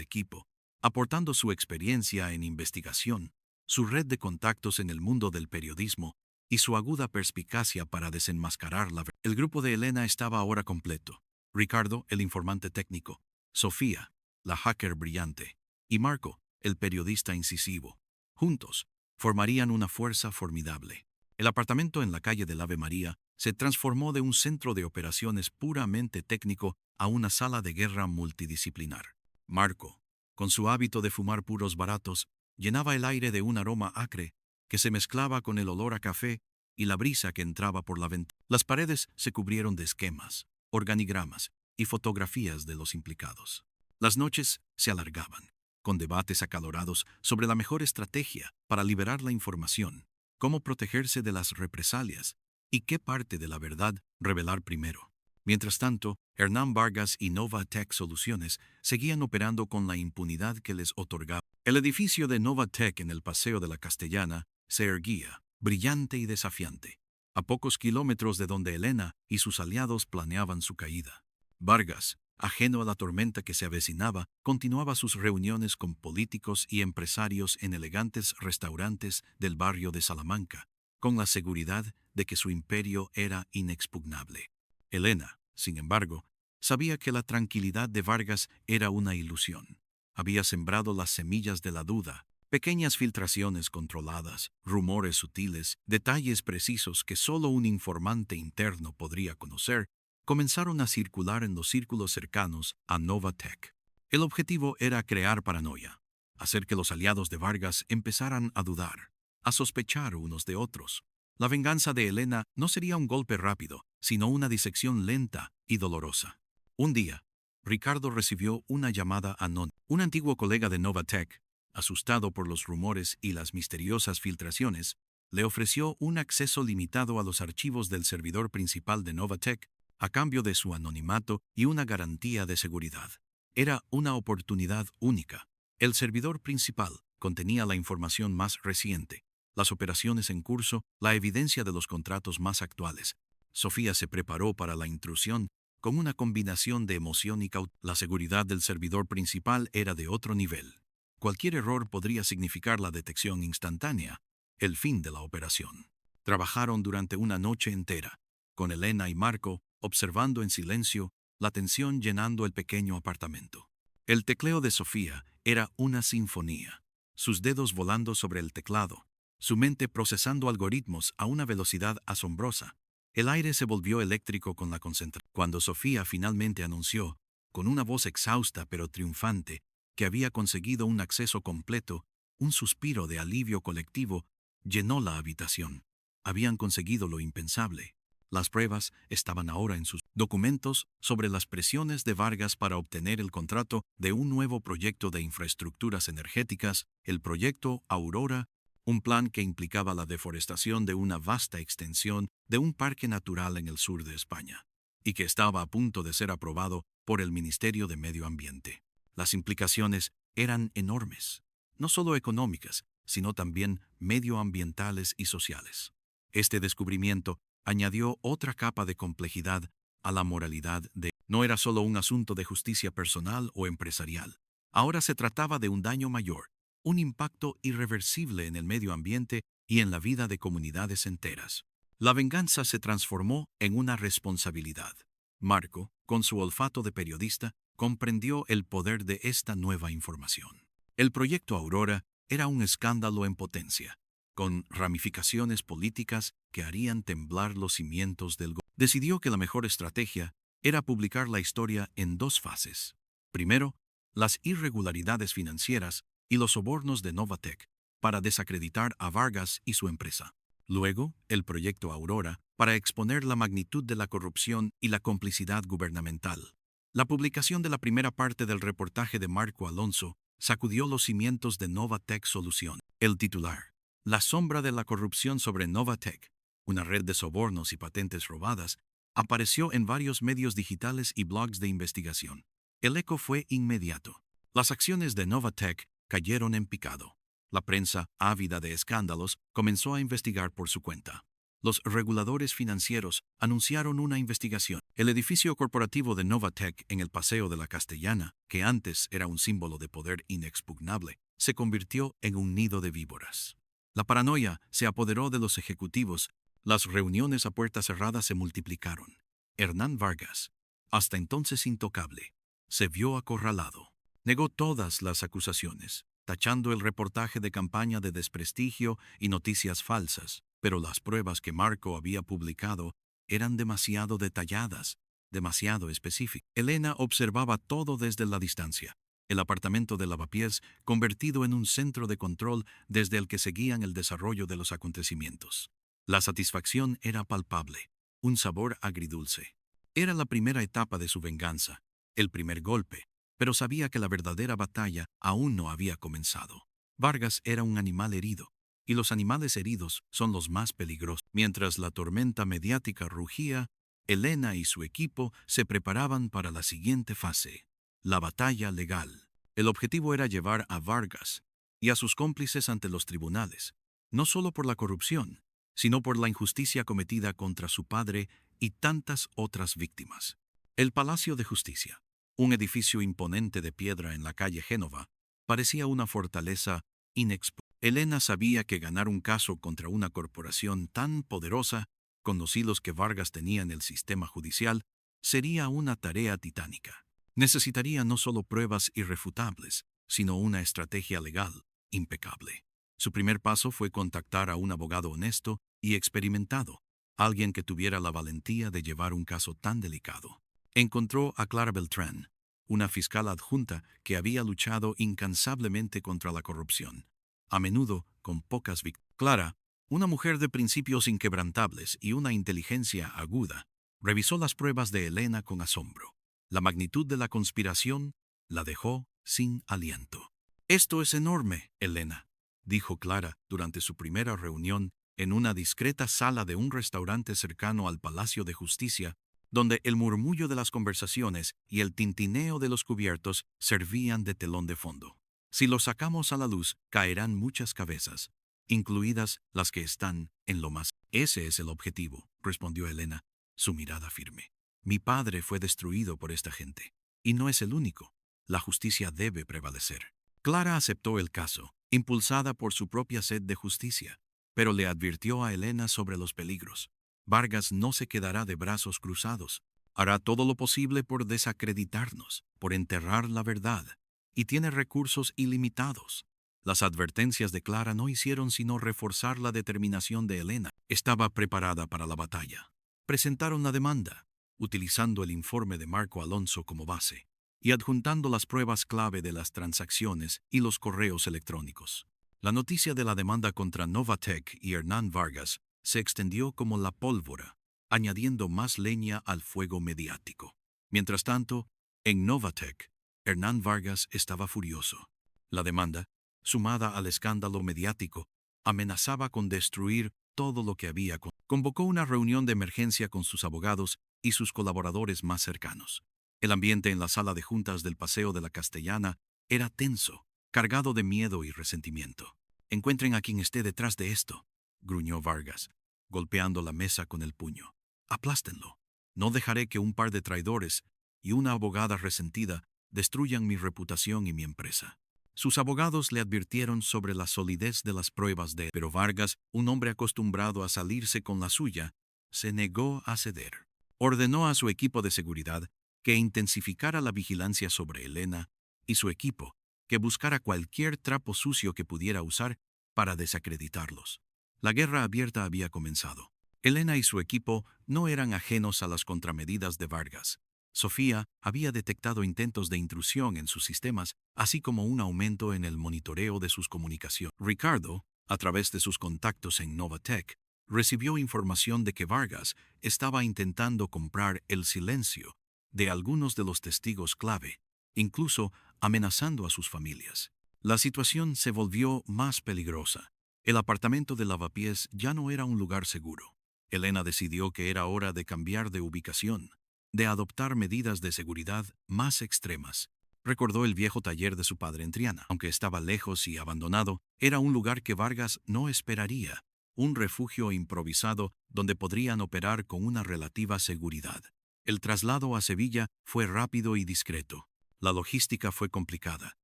equipo, aportando su experiencia en investigación, su red de contactos en el mundo del periodismo y su aguda perspicacia para desenmascarar la verdad. El grupo de Elena estaba ahora completo. Ricardo, el informante técnico, Sofía, la hacker brillante, y Marco, el periodista incisivo. Juntos, formarían una fuerza formidable. El apartamento en la calle del Ave María se transformó de un centro de operaciones puramente técnico a una sala de guerra multidisciplinar. Marco, con su hábito de fumar puros baratos, llenaba el aire de un aroma acre que se mezclaba con el olor a café y la brisa que entraba por la ventana. Las paredes se cubrieron de esquemas, organigramas y fotografías de los implicados. Las noches se alargaban, con debates acalorados sobre la mejor estrategia para liberar la información, cómo protegerse de las represalias y qué parte de la verdad revelar primero. Mientras tanto, Hernán Vargas y Novatech Soluciones seguían operando con la impunidad que les otorgaba. El edificio de Novatech en el Paseo de la Castellana se erguía, brillante y desafiante, a pocos kilómetros de donde Elena y sus aliados planeaban su caída. Vargas, ajeno a la tormenta que se avecinaba, continuaba sus reuniones con políticos y empresarios en elegantes restaurantes del barrio de Salamanca, con la seguridad de que su imperio era inexpugnable. Elena, sin embargo, sabía que la tranquilidad de Vargas era una ilusión. Había sembrado las semillas de la duda, pequeñas filtraciones controladas, rumores sutiles, detalles precisos que solo un informante interno podría conocer, comenzaron a circular en los círculos cercanos a Novatech. El objetivo era crear paranoia, hacer que los aliados de Vargas empezaran a dudar, a sospechar unos de otros. La venganza de Elena no sería un golpe rápido, sino una disección lenta y dolorosa. Un día, Ricardo recibió una llamada anónima. Un antiguo colega de Novatech, asustado por los rumores y las misteriosas filtraciones, le ofreció un acceso limitado a los archivos del servidor principal de Novatech a cambio de su anonimato y una garantía de seguridad. Era una oportunidad única. El servidor principal contenía la información más reciente, las operaciones en curso, la evidencia de los contratos más actuales. Sofía se preparó para la intrusión con una combinación de emoción y cautela. La seguridad del servidor principal era de otro nivel. Cualquier error podría significar la detección instantánea, el fin de la operación. Trabajaron durante una noche entera, con Elena y Marco observando en silencio, la tensión llenando el pequeño apartamento. El tecleo de Sofía era una sinfonía, sus dedos volando sobre el teclado, su mente procesando algoritmos a una velocidad asombrosa. El aire se volvió eléctrico con la concentración. Cuando Sofía finalmente anunció, con una voz exhausta pero triunfante, que había conseguido un acceso completo, un suspiro de alivio colectivo llenó la habitación. Habían conseguido lo impensable. Las pruebas estaban ahora en sus documentos sobre las presiones de Vargas para obtener el contrato de un nuevo proyecto de infraestructuras energéticas, el proyecto Aurora, un plan que implicaba la deforestación de una vasta extensión de un parque natural en el sur de España, y que estaba a punto de ser aprobado por el Ministerio de Medio Ambiente. Las implicaciones eran enormes, no solo económicas, sino también medioambientales y sociales. Este descubrimiento añadió otra capa de complejidad a la moralidad de... No era solo un asunto de justicia personal o empresarial. Ahora se trataba de un daño mayor, un impacto irreversible en el medio ambiente y en la vida de comunidades enteras. La venganza se transformó en una responsabilidad. Marco, con su olfato de periodista, comprendió el poder de esta nueva información. El proyecto Aurora era un escándalo en potencia, con ramificaciones políticas que harían temblar los cimientos del gobierno. Decidió que la mejor estrategia era publicar la historia en dos fases. Primero, las irregularidades financieras y los sobornos de Novatek para desacreditar a Vargas y su empresa. Luego, el proyecto Aurora para exponer la magnitud de la corrupción y la complicidad gubernamental. La publicación de la primera parte del reportaje de Marco Alonso sacudió los cimientos de Novatek Solución. El titular: La sombra de la corrupción sobre Novatek, una red de sobornos y patentes robadas, apareció en varios medios digitales y blogs de investigación. El eco fue inmediato. Las acciones de Novatek cayeron en picado. La prensa, ávida de escándalos, comenzó a investigar por su cuenta. Los reguladores financieros anunciaron una investigación. El edificio corporativo de Novatek en el Paseo de la Castellana, que antes era un símbolo de poder inexpugnable, se convirtió en un nido de víboras. La paranoia se apoderó de los ejecutivos. Las reuniones a puerta cerrada se multiplicaron. Hernán Vargas, hasta entonces intocable, se vio acorralado. Negó todas las acusaciones, tachando el reportaje de campaña de desprestigio y noticias falsas, pero las pruebas que Marco había publicado eran demasiado detalladas, demasiado específicas. Elena observaba todo desde la distancia. El apartamento de Lavapiés convertido en un centro de control desde el que seguían el desarrollo de los acontecimientos. La satisfacción era palpable, un sabor agridulce. Era la primera etapa de su venganza, el primer golpe, pero sabía que la verdadera batalla aún no había comenzado. Vargas era un animal herido, y los animales heridos son los más peligrosos. Mientras la tormenta mediática rugía, Elena y su equipo se preparaban para la siguiente fase, la batalla legal. El objetivo era llevar a Vargas y a sus cómplices ante los tribunales, no solo por la corrupción, sino por la injusticia cometida contra su padre y tantas otras víctimas. El Palacio de Justicia, un edificio imponente de piedra en la calle Génova, parecía una fortaleza inexpugnable. Elena sabía que ganar un caso contra una corporación tan poderosa, con los hilos que Vargas tenía en el sistema judicial, sería una tarea titánica. Necesitaría no solo pruebas irrefutables, sino una estrategia legal impecable. Su primer paso fue contactar a un abogado honesto y experimentado, alguien que tuviera la valentía de llevar un caso tan delicado. Encontró a Clara Beltrán, una fiscal adjunta que había luchado incansablemente contra la corrupción, a menudo con pocas víctimas. Clara, una mujer de principios inquebrantables y una inteligencia aguda, revisó las pruebas de Elena con asombro. La magnitud de la conspiración la dejó sin aliento. «Esto es enorme, Elena», dijo Clara durante su primera reunión en una discreta sala de un restaurante cercano al Palacio de Justicia, donde el murmullo de las conversaciones y el tintineo de los cubiertos servían de telón de fondo. «Si lo sacamos a la luz, caerán muchas cabezas, incluidas las que están en lo más». «Ese es el objetivo», respondió Elena, su mirada firme. «Mi padre fue destruido por esta gente, y no es el único. La justicia debe prevalecer». Clara aceptó el caso, impulsada por su propia sed de justicia, pero le advirtió a Elena sobre los peligros. Vargas no se quedará de brazos cruzados. Hará todo lo posible por desacreditarnos, por enterrar la verdad, y tiene recursos ilimitados. Las advertencias de Clara no hicieron sino reforzar la determinación de Elena. Estaba preparada para la batalla. Presentaron la demanda, utilizando el informe de Marco Alonso como base, y adjuntando las pruebas clave de las transacciones y los correos electrónicos. La noticia de la demanda contra Novatek y Hernán Vargas se extendió como la pólvora, añadiendo más leña al fuego mediático. Mientras tanto, en Novatek, Hernán Vargas estaba furioso. La demanda, sumada al escándalo mediático, amenazaba con destruir todo lo que había. Convocó una reunión de emergencia con sus abogados y sus colaboradores más cercanos. El ambiente en la sala de juntas del Paseo de la Castellana era tenso, cargado de miedo y resentimiento. «Encuentren a quien esté detrás de esto», gruñó Vargas, golpeando la mesa con el puño. «Aplástenlo. No dejaré que un par de traidores y una abogada resentida destruyan mi reputación y mi empresa». Sus abogados le advirtieron sobre la solidez de las pruebas pero Vargas, un hombre acostumbrado a salirse con la suya, se negó a ceder. Ordenó a su equipo de seguridad que intensificara la vigilancia sobre Elena y su equipo, que buscara cualquier trapo sucio que pudiera usar para desacreditarlos. La guerra abierta había comenzado. Elena y su equipo no eran ajenos a las contramedidas de Vargas. Sofía había detectado intentos de intrusión en sus sistemas, así como un aumento en el monitoreo de sus comunicaciones. Ricardo, a través de sus contactos en Novatec, recibió información de que Vargas estaba intentando comprar el silencio de algunos de los testigos clave, incluso amenazando a sus familias. La situación se volvió más peligrosa. El apartamento de Lavapiés ya no era un lugar seguro. Elena decidió que era hora de cambiar de ubicación, de adoptar medidas de seguridad más extremas. Recordó el viejo taller de su padre en Triana. Aunque estaba lejos y abandonado, era un lugar que Vargas no esperaría, un refugio improvisado donde podrían operar con una relativa seguridad. El traslado a Sevilla fue rápido y discreto. La logística fue complicada,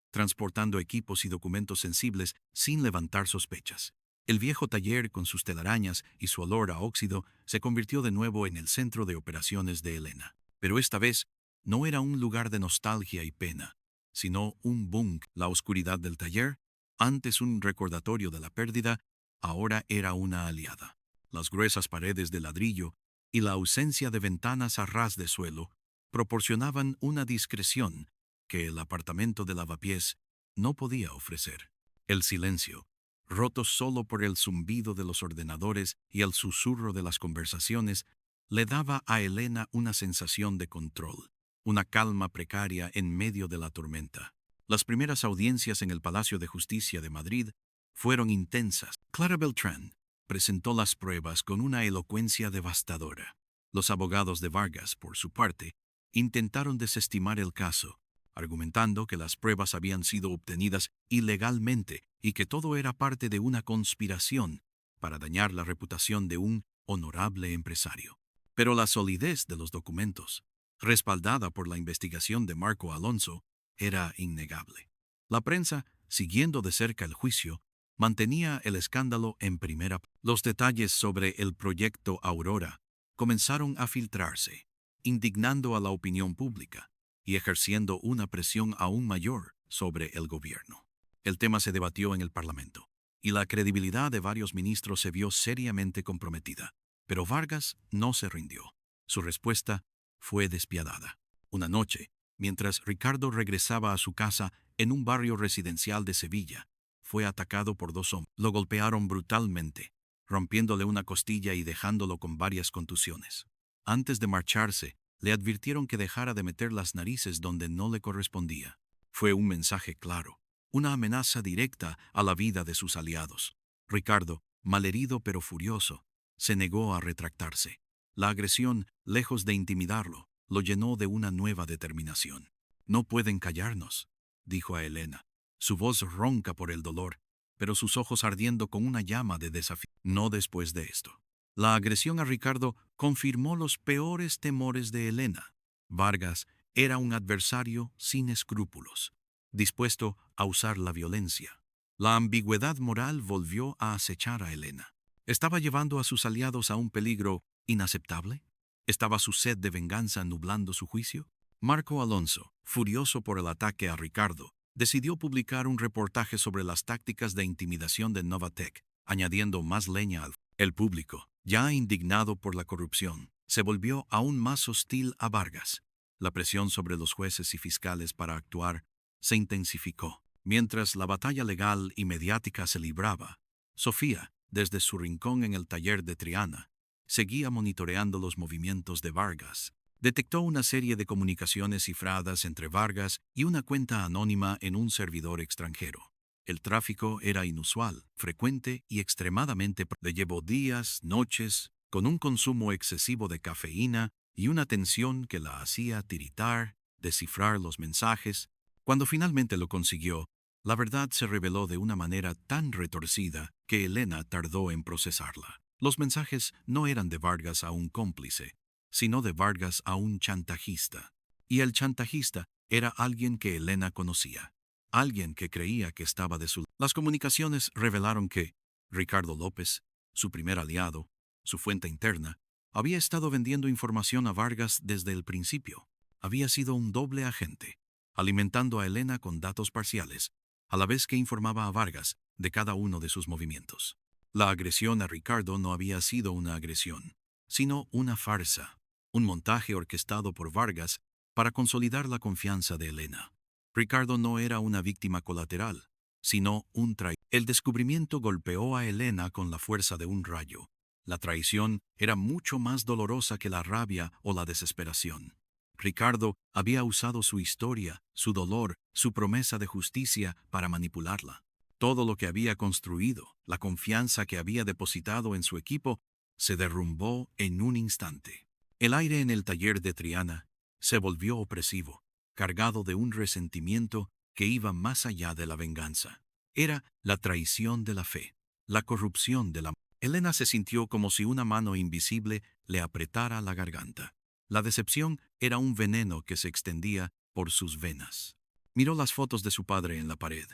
transportando equipos y documentos sensibles sin levantar sospechas. El viejo taller, con sus telarañas y su olor a óxido, se convirtió de nuevo en el centro de operaciones de Elena. Pero esta vez no era un lugar de nostalgia y pena, sino un bunk. La oscuridad del taller, antes un recordatorio de la pérdida, ahora era una aliada. Las gruesas paredes de ladrillo y la ausencia de ventanas a ras de suelo proporcionaban una discreción que el apartamento de Lavapiés no podía ofrecer. El silencio, roto solo por el zumbido de los ordenadores y el susurro de las conversaciones, le daba a Elena una sensación de control, una calma precaria en medio de la tormenta. Las primeras audiencias en el Palacio de Justicia de Madrid fueron intensas. Clara Beltrán presentó las pruebas con una elocuencia devastadora. Los abogados de Vargas, por su parte, intentaron desestimar el caso, argumentando que las pruebas habían sido obtenidas ilegalmente y que todo era parte de una conspiración para dañar la reputación de un honorable empresario. Pero la solidez de los documentos, respaldada por la investigación de Marco Alonso, era innegable. La prensa, siguiendo de cerca el juicio, mantenía el escándalo en primera. Los detalles sobre el proyecto Aurora comenzaron a filtrarse, indignando a la opinión pública y ejerciendo una presión aún mayor sobre el gobierno. El tema se debatió en el Parlamento, y la credibilidad de varios ministros se vio seriamente comprometida. Pero Vargas no se rindió. Su respuesta fue despiadada. Una noche, mientras Ricardo regresaba a su casa en un barrio residencial de Sevilla, fue atacado por dos hombres. Lo golpearon brutalmente, rompiéndole una costilla y dejándolo con varias contusiones. Antes de marcharse, le advirtieron que dejara de meter las narices donde no le correspondía. Fue un mensaje claro, una amenaza directa a la vida de sus aliados. Ricardo, malherido pero furioso, se negó a retractarse. La agresión, lejos de intimidarlo, lo llenó de una nueva determinación. «No pueden callarnos», dijo a Elena, su voz ronca por el dolor, pero sus ojos ardiendo con una llama de desafío. No después de esto. La agresión a Ricardo confirmó los peores temores de Elena. Vargas era un adversario sin escrúpulos, dispuesto a usar la violencia. La ambigüedad moral volvió a acechar a Elena. ¿Estaba llevando a sus aliados a un peligro inaceptable? ¿Estaba su sed de venganza nublando su juicio? Marco Alonso, furioso por el ataque a Ricardo, decidió publicar un reportaje sobre las tácticas de intimidación de Novatec, añadiendo más leña al fuego. El público, ya indignado por la corrupción, se volvió aún más hostil a Vargas. La presión sobre los jueces y fiscales para actuar se intensificó. Mientras la batalla legal y mediática se libraba, Sofía, desde su rincón en el taller de Triana, seguía monitoreando los movimientos de Vargas. Detectó una serie de comunicaciones cifradas entre Vargas y una cuenta anónima en un servidor extranjero. El tráfico era inusual, frecuente y extremadamente. Le llevó días, noches, con un consumo excesivo de cafeína y una tensión que la hacía tiritar, descifrar los mensajes. Cuando finalmente lo consiguió, la verdad se reveló de una manera tan retorcida que Elena tardó en procesarla. Los mensajes no eran de Vargas a un cómplice, sino de Vargas a un chantajista. Y el chantajista era alguien que Elena conocía, alguien que creía que estaba de su lado. Las comunicaciones revelaron que Ricardo López, su primer aliado, su fuente interna, había estado vendiendo información a Vargas desde el principio. Había sido un doble agente, alimentando a Elena con datos parciales, a la vez que informaba a Vargas de cada uno de sus movimientos. La agresión a Ricardo no había sido una agresión, sino una farsa, un montaje orquestado por Vargas para consolidar la confianza de Elena. Ricardo no era una víctima colateral, sino un traidor. El descubrimiento golpeó a Elena con la fuerza de un rayo. La traición era mucho más dolorosa que la rabia o la desesperación. Ricardo había usado su historia, su dolor, su promesa de justicia para manipularla. Todo lo que había construido, la confianza que había depositado en su equipo, se derrumbó en un instante. El aire en el taller de Triana se volvió opresivo, cargado de un resentimiento que iba más allá de la venganza. Era la traición de la fe, la corrupción de la... Elena se sintió como si una mano invisible le apretara la garganta. La decepción era un veneno que se extendía por sus venas. Miró las fotos de su padre en la pared,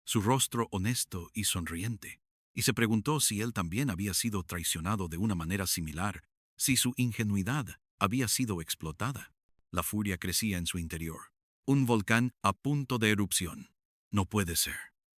su rostro honesto y sonriente, y se preguntó si él también había sido traicionado de una manera similar, si su ingenuidad había sido explotada. La furia crecía en su interior. Un volcán a punto de erupción. No puede ser,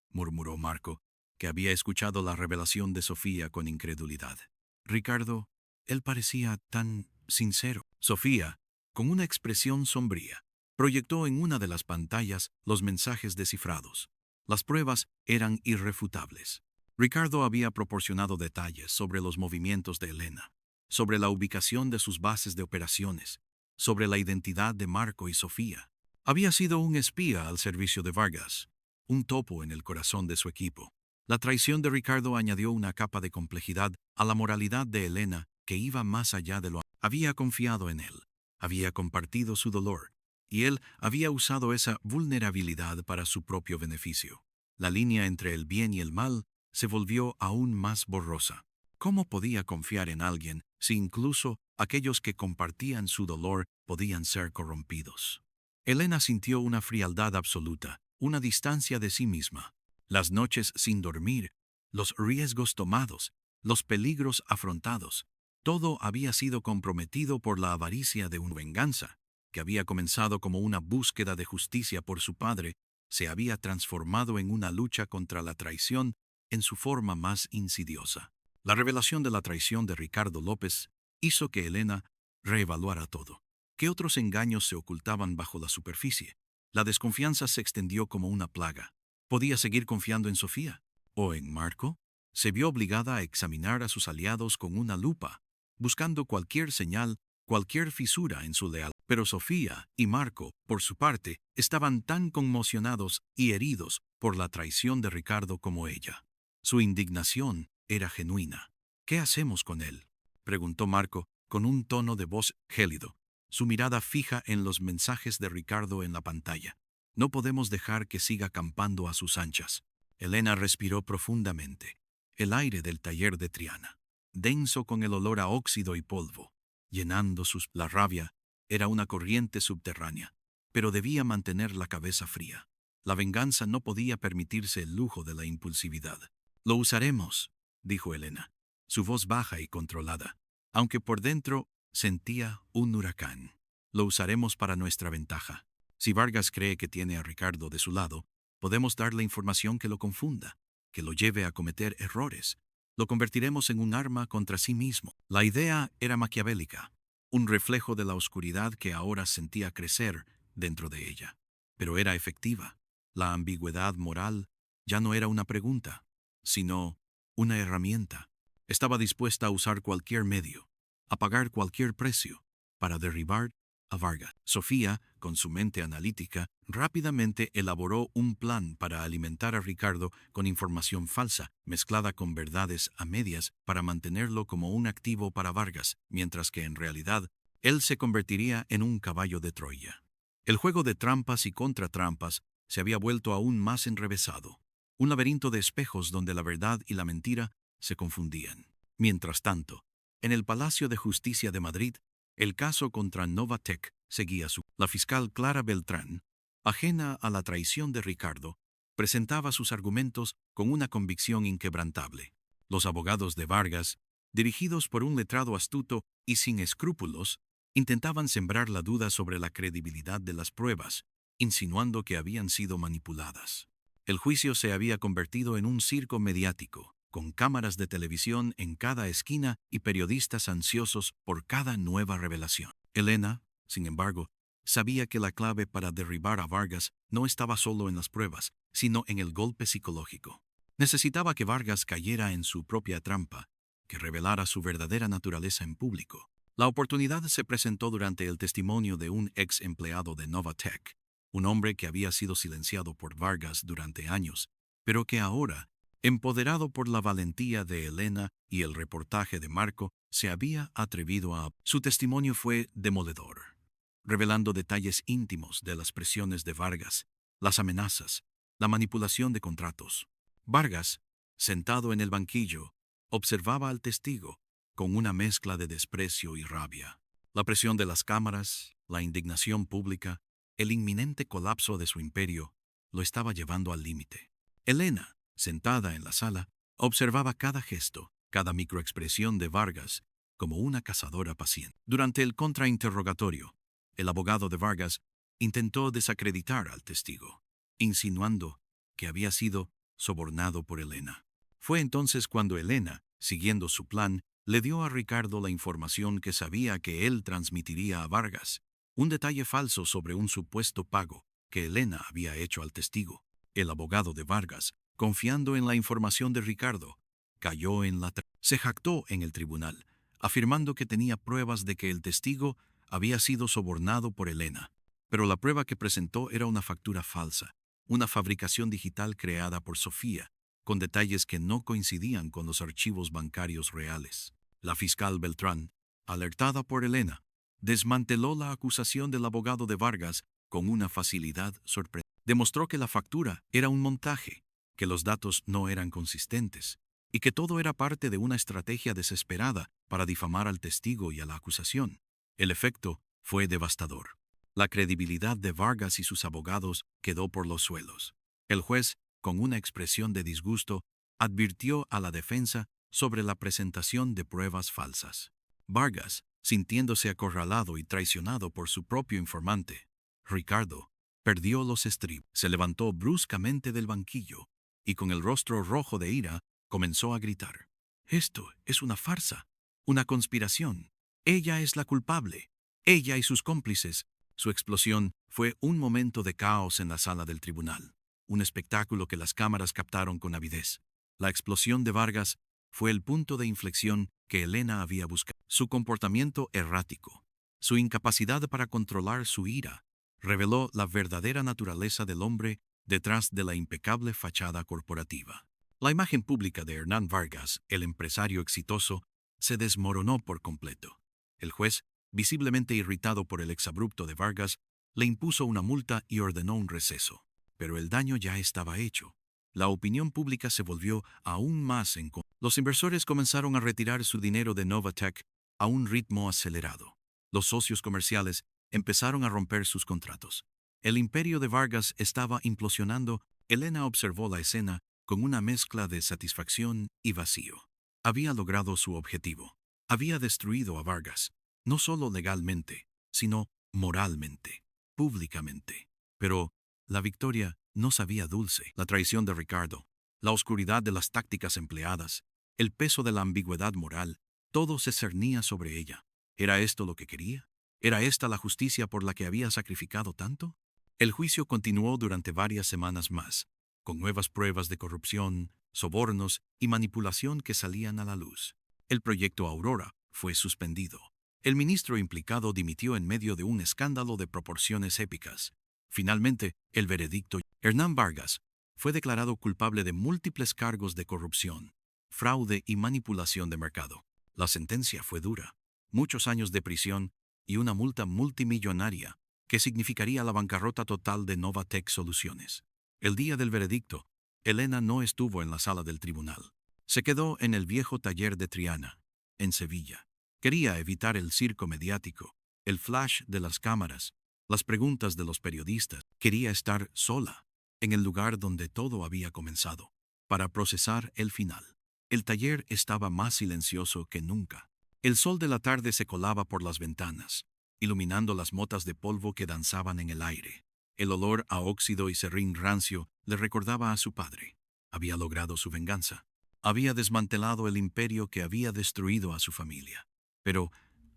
murmuró Marco, que había escuchado la revelación de Sofía con incredulidad. Ricardo, él parecía tan sincero. Sofía, con una expresión sombría, proyectó en una de las pantallas los mensajes descifrados. Las pruebas eran irrefutables. Ricardo había proporcionado detalles sobre los movimientos de Elena, sobre la ubicación de sus bases de operaciones, sobre la identidad de Marco y Sofía. Había sido un espía al servicio de Vargas, un topo en el corazón de su equipo. La traición de Ricardo añadió una capa de complejidad a la moralidad de Elena que iba más allá de lo... Había confiado en él, había compartido su dolor, y él había usado esa vulnerabilidad para su propio beneficio. La línea entre el bien y el mal se volvió aún más borrosa. ¿Cómo podía confiar en alguien si incluso aquellos que compartían su dolor podían ser corrompidos? Elena sintió una frialdad absoluta, una distancia de sí misma. Las noches sin dormir, los riesgos tomados, los peligros afrontados, todo había sido comprometido por la avaricia de una venganza, que había comenzado como una búsqueda de justicia por su padre, se había transformado en una lucha contra la traición en su forma más insidiosa. La revelación de la traición de Ricardo López hizo que Elena reevaluara todo. ¿Qué otros engaños se ocultaban bajo la superficie? La desconfianza se extendió como una plaga. ¿Podía seguir confiando en Sofía? ¿O en Marco? Se vio obligada a examinar a sus aliados con una lupa, buscando cualquier señal, cualquier fisura en su lealtad. Pero Sofía y Marco, por su parte, estaban tan conmocionados y heridos por la traición de Ricardo como ella. Su indignación era genuina. ¿Qué hacemos con él?, preguntó Marco con un tono de voz gélido, su mirada fija en los mensajes de Ricardo en la pantalla. No podemos dejar que siga campando a sus anchas. Elena respiró profundamente. El aire del taller de Triana, denso con el olor a óxido y polvo, llenando sus... La rabia era una corriente subterránea, pero debía mantener la cabeza fría. La venganza no podía permitirse el lujo de la impulsividad. Lo usaremos, dijo Elena, su voz baja y controlada, aunque por dentro sentía un huracán. Lo usaremos para nuestra ventaja. Si Vargas cree que tiene a Ricardo de su lado, podemos darle información que lo confunda, que lo lleve a cometer errores. Lo convertiremos en un arma contra sí mismo. La idea era maquiavélica, un reflejo de la oscuridad que ahora sentía crecer dentro de ella. Pero era efectiva. La ambigüedad moral ya no era una pregunta, sino una herramienta. Estaba dispuesta a usar cualquier medio, a pagar cualquier precio, para derribar a Vargas. Sofía, con su mente analítica, rápidamente elaboró un plan para alimentar a Ricardo con información falsa, mezclada con verdades a medias, para mantenerlo como un activo para Vargas, mientras que en realidad él se convertiría en un caballo de Troya. El juego de trampas y contratrampas se había vuelto aún más enrevesado, un laberinto de espejos donde la verdad y la mentira se confundían. Mientras tanto, en el Palacio de Justicia de Madrid, el caso contra Novatec seguía su. La fiscal Clara Beltrán, ajena a la traición de Ricardo, presentaba sus argumentos con una convicción inquebrantable. Los abogados de Vargas, dirigidos por un letrado astuto y sin escrúpulos, intentaban sembrar la duda sobre la credibilidad de las pruebas, insinuando que habían sido manipuladas. El juicio se había convertido en un circo mediático, con cámaras de televisión en cada esquina y periodistas ansiosos por cada nueva revelación. Elena, sin embargo, sabía que la clave para derribar a Vargas no estaba solo en las pruebas, sino en el golpe psicológico. Necesitaba que Vargas cayera en su propia trampa, que revelara su verdadera naturaleza en público. La oportunidad se presentó durante el testimonio de un ex empleado de Novatec, un hombre que había sido silenciado por Vargas durante años, pero que ahora, empoderado por la valentía de Elena y el reportaje de Marco, se había atrevido a. Su testimonio fue demoledor, revelando detalles íntimos de las presiones de Vargas, las amenazas, la manipulación de contratos. Vargas, sentado en el banquillo, observaba al testigo con una mezcla de desprecio y rabia. La presión de las cámaras, la indignación pública, el inminente colapso de su imperio, lo estaba llevando al límite. Elena, sentada en la sala, observaba cada gesto, cada microexpresión de Vargas, como una cazadora paciente. Durante el contrainterrogatorio, el abogado de Vargas intentó desacreditar al testigo, insinuando que había sido sobornado por Elena. Fue entonces cuando Elena, siguiendo su plan, le dio a Ricardo la información que sabía que él transmitiría a Vargas, un detalle falso sobre un supuesto pago que Elena había hecho al testigo. El abogado de Vargas, confiando en la información de Ricardo, cayó en la se jactó en el tribunal, afirmando que tenía pruebas de que el testigo había sido sobornado por Elena. Pero la prueba que presentó era una factura falsa, una fabricación digital creada por Sofía, con detalles que no coincidían con los archivos bancarios reales. La fiscal Beltrán, alertada por Elena, desmanteló la acusación del abogado de Vargas con una facilidad sorprendente. Demostró que la factura era un montaje, que los datos no eran consistentes, y que todo era parte de una estrategia desesperada para difamar al testigo y a la acusación. El efecto fue devastador. La credibilidad de Vargas y sus abogados quedó por los suelos. El juez, con una expresión de disgusto, advirtió a la defensa sobre la presentación de pruebas falsas. Vargas, sintiéndose acorralado y traicionado por su propio informante, Ricardo, perdió los estribos. Se levantó bruscamente del banquillo y con el rostro rojo de ira comenzó a gritar: «Esto es una farsa, una conspiración. Ella es la culpable. Ella y sus cómplices». Su explosión fue un momento de caos en la sala del tribunal, un espectáculo que las cámaras captaron con avidez. La explosión de Vargas fue el punto de inflexión que Elena había buscado. Su comportamiento errático, su incapacidad para controlar su ira, reveló la verdadera naturaleza del hombre detrás de la impecable fachada corporativa. La imagen pública de Hernán Vargas, el empresario exitoso, se desmoronó por completo. El juez, visiblemente irritado por el exabrupto de Vargas, le impuso una multa y ordenó un receso. Pero el daño ya estaba hecho. La opinión pública se volvió aún más en contra. Los inversores comenzaron a retirar su dinero de Novatec a un ritmo acelerado. Los socios comerciales empezaron a romper sus contratos. El imperio de Vargas estaba implosionando. Elena observó la escena con una mezcla de satisfacción y vacío. Había logrado su objetivo. Había destruido a Vargas, no solo legalmente, sino moralmente, públicamente. Pero la victoria no sabía dulce. La traición de Ricardo, la oscuridad de las tácticas empleadas, el peso de la ambigüedad moral, todo se cernía sobre ella. ¿Era esto lo que quería? ¿Era esta la justicia por la que había sacrificado tanto? El juicio continuó durante varias semanas más, con nuevas pruebas de corrupción, sobornos y manipulación que salían a la luz. El proyecto Aurora fue suspendido. El ministro implicado dimitió en medio de un escándalo de proporciones épicas. Finalmente, el veredicto: Hernán Vargas fue declarado culpable de múltiples cargos de corrupción, fraude y manipulación de mercado. La sentencia fue dura: muchos años de prisión y una multa multimillonaria que significaría la bancarrota total de Novatec Soluciones. El día del veredicto, Elena no estuvo en la sala del tribunal. Se quedó en el viejo taller de Triana, en Sevilla. Quería evitar el circo mediático, el flash de las cámaras, las preguntas de los periodistas. Quería estar sola, en el lugar donde todo había comenzado, para procesar el final. El taller estaba más silencioso que nunca. El sol de la tarde se colaba por las ventanas, iluminando las motas de polvo que danzaban en el aire. El olor a óxido y serrín rancio le recordaba a su padre. Había logrado su venganza. Había desmantelado el imperio que había destruido a su familia. Pero,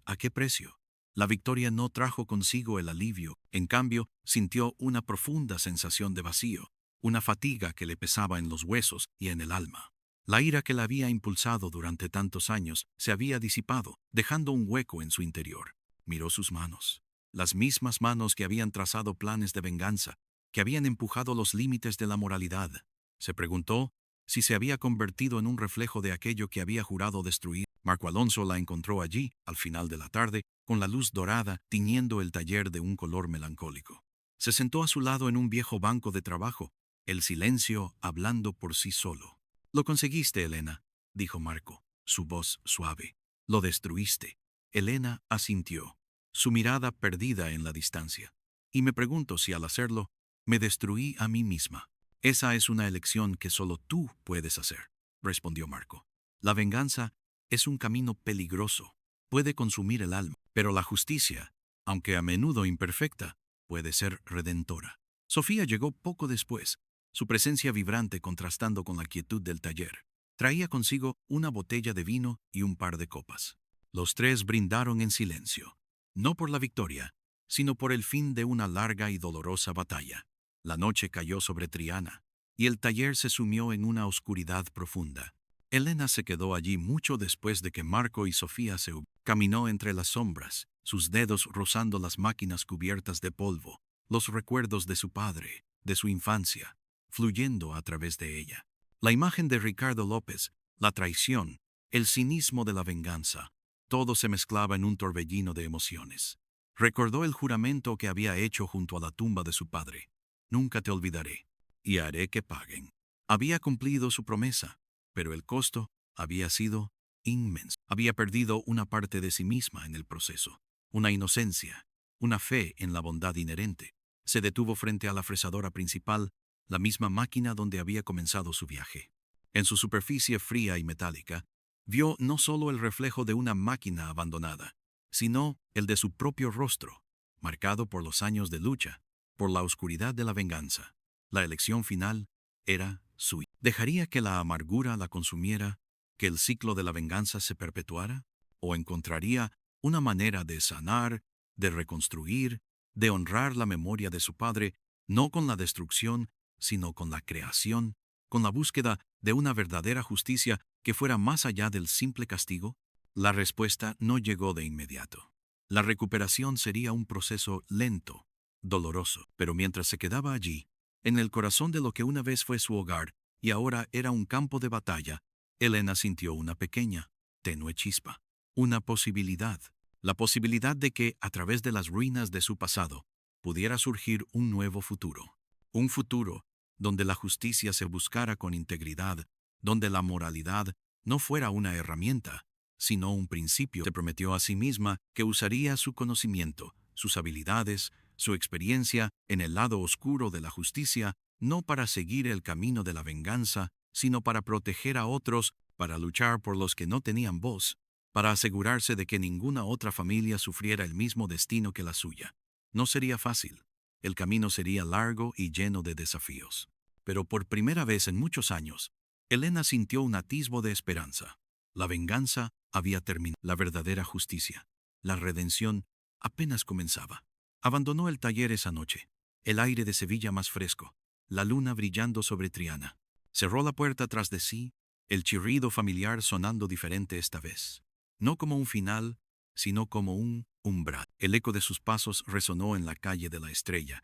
¿a qué precio? La victoria no trajo consigo el alivio. En cambio, sintió una profunda sensación de vacío, una fatiga que le pesaba en los huesos y en el alma. La ira que la había impulsado durante tantos años se había disipado, dejando un hueco en su interior. Miró sus manos, las mismas manos que habían trazado planes de venganza, que habían empujado los límites de la moralidad. Se preguntó si se había convertido en un reflejo de aquello que había jurado destruir. Marco Alonso la encontró allí, al final de la tarde, con la luz dorada tiñendo el taller de un color melancólico. Se sentó a su lado en un viejo banco de trabajo, el silencio hablando por sí solo. «Lo conseguiste, Elena», dijo Marco, su voz suave. «Lo destruiste». Elena asintió, su mirada perdida en la distancia. «Y me pregunto si al hacerlo, me destruí a mí misma». «Esa es una elección que solo tú puedes hacer», respondió Marco. «La venganza es un camino peligroso. Puede consumir el alma, pero la justicia, aunque a menudo imperfecta, puede ser redentora». Sofía llegó poco después, su presencia vibrante contrastando con la quietud del taller. Traía consigo una botella de vino y un par de copas. Los tres brindaron en silencio, no por la victoria, sino por el fin de una larga y dolorosa batalla. La noche cayó sobre Triana, y el taller se sumió en una oscuridad profunda. Elena se quedó allí mucho después de que Marco y Sofía se hubieran. Caminó entre las sombras, sus dedos rozando las máquinas cubiertas de polvo, los recuerdos de su padre, de su infancia, fluyendo a través de ella. La imagen de Ricardo López, la traición, el cinismo de la venganza, todo se mezclaba en un torbellino de emociones. Recordó el juramento que había hecho junto a la tumba de su padre: «Nunca te olvidaré, y haré que paguen». Había cumplido su promesa, pero el costo había sido inmenso. Había perdido una parte de sí misma en el proceso, una inocencia, una fe en la bondad inherente. Se detuvo frente a la fresadora principal, la misma máquina donde había comenzado su viaje. En su superficie fría y metálica, vio no solo el reflejo de una máquina abandonada, sino el de su propio rostro, marcado por los años de lucha, por la oscuridad de la venganza. La elección final era suya. ¿Dejaría que la amargura la consumiera, que el ciclo de la venganza se perpetuara? ¿O encontraría una manera de sanar, de reconstruir, de honrar la memoria de su padre, no con la destrucción, sino con la creación, con la búsqueda de una verdadera justicia que fuera más allá del simple castigo? La respuesta no llegó de inmediato. La recuperación sería un proceso lento, doloroso, pero mientras se quedaba allí, en el corazón de lo que una vez fue su hogar y ahora era un campo de batalla, Elena sintió una pequeña, tenue chispa, una posibilidad, la posibilidad de que, a través de las ruinas de su pasado, pudiera surgir un nuevo futuro. Un futuro donde la justicia se buscara con integridad, donde la moralidad no fuera una herramienta, sino un principio. Se prometió a sí misma que usaría su conocimiento, sus habilidades, su experiencia en el lado oscuro de la justicia, no para seguir el camino de la venganza, sino para proteger a otros, para luchar por los que no tenían voz, para asegurarse de que ninguna otra familia sufriera el mismo destino que la suya. No sería fácil. El camino sería largo y lleno de desafíos. Pero por primera vez en muchos años, Elena sintió un atisbo de esperanza. La venganza había terminado. La verdadera justicia, la redención, apenas comenzaba. Abandonó el taller esa noche, el aire de Sevilla más fresco, la luna brillando sobre Triana. Cerró la puerta tras de sí, el chirrido familiar sonando diferente esta vez. No como un final, sino como un umbral. El eco de sus pasos resonó en la calle de la Estrella,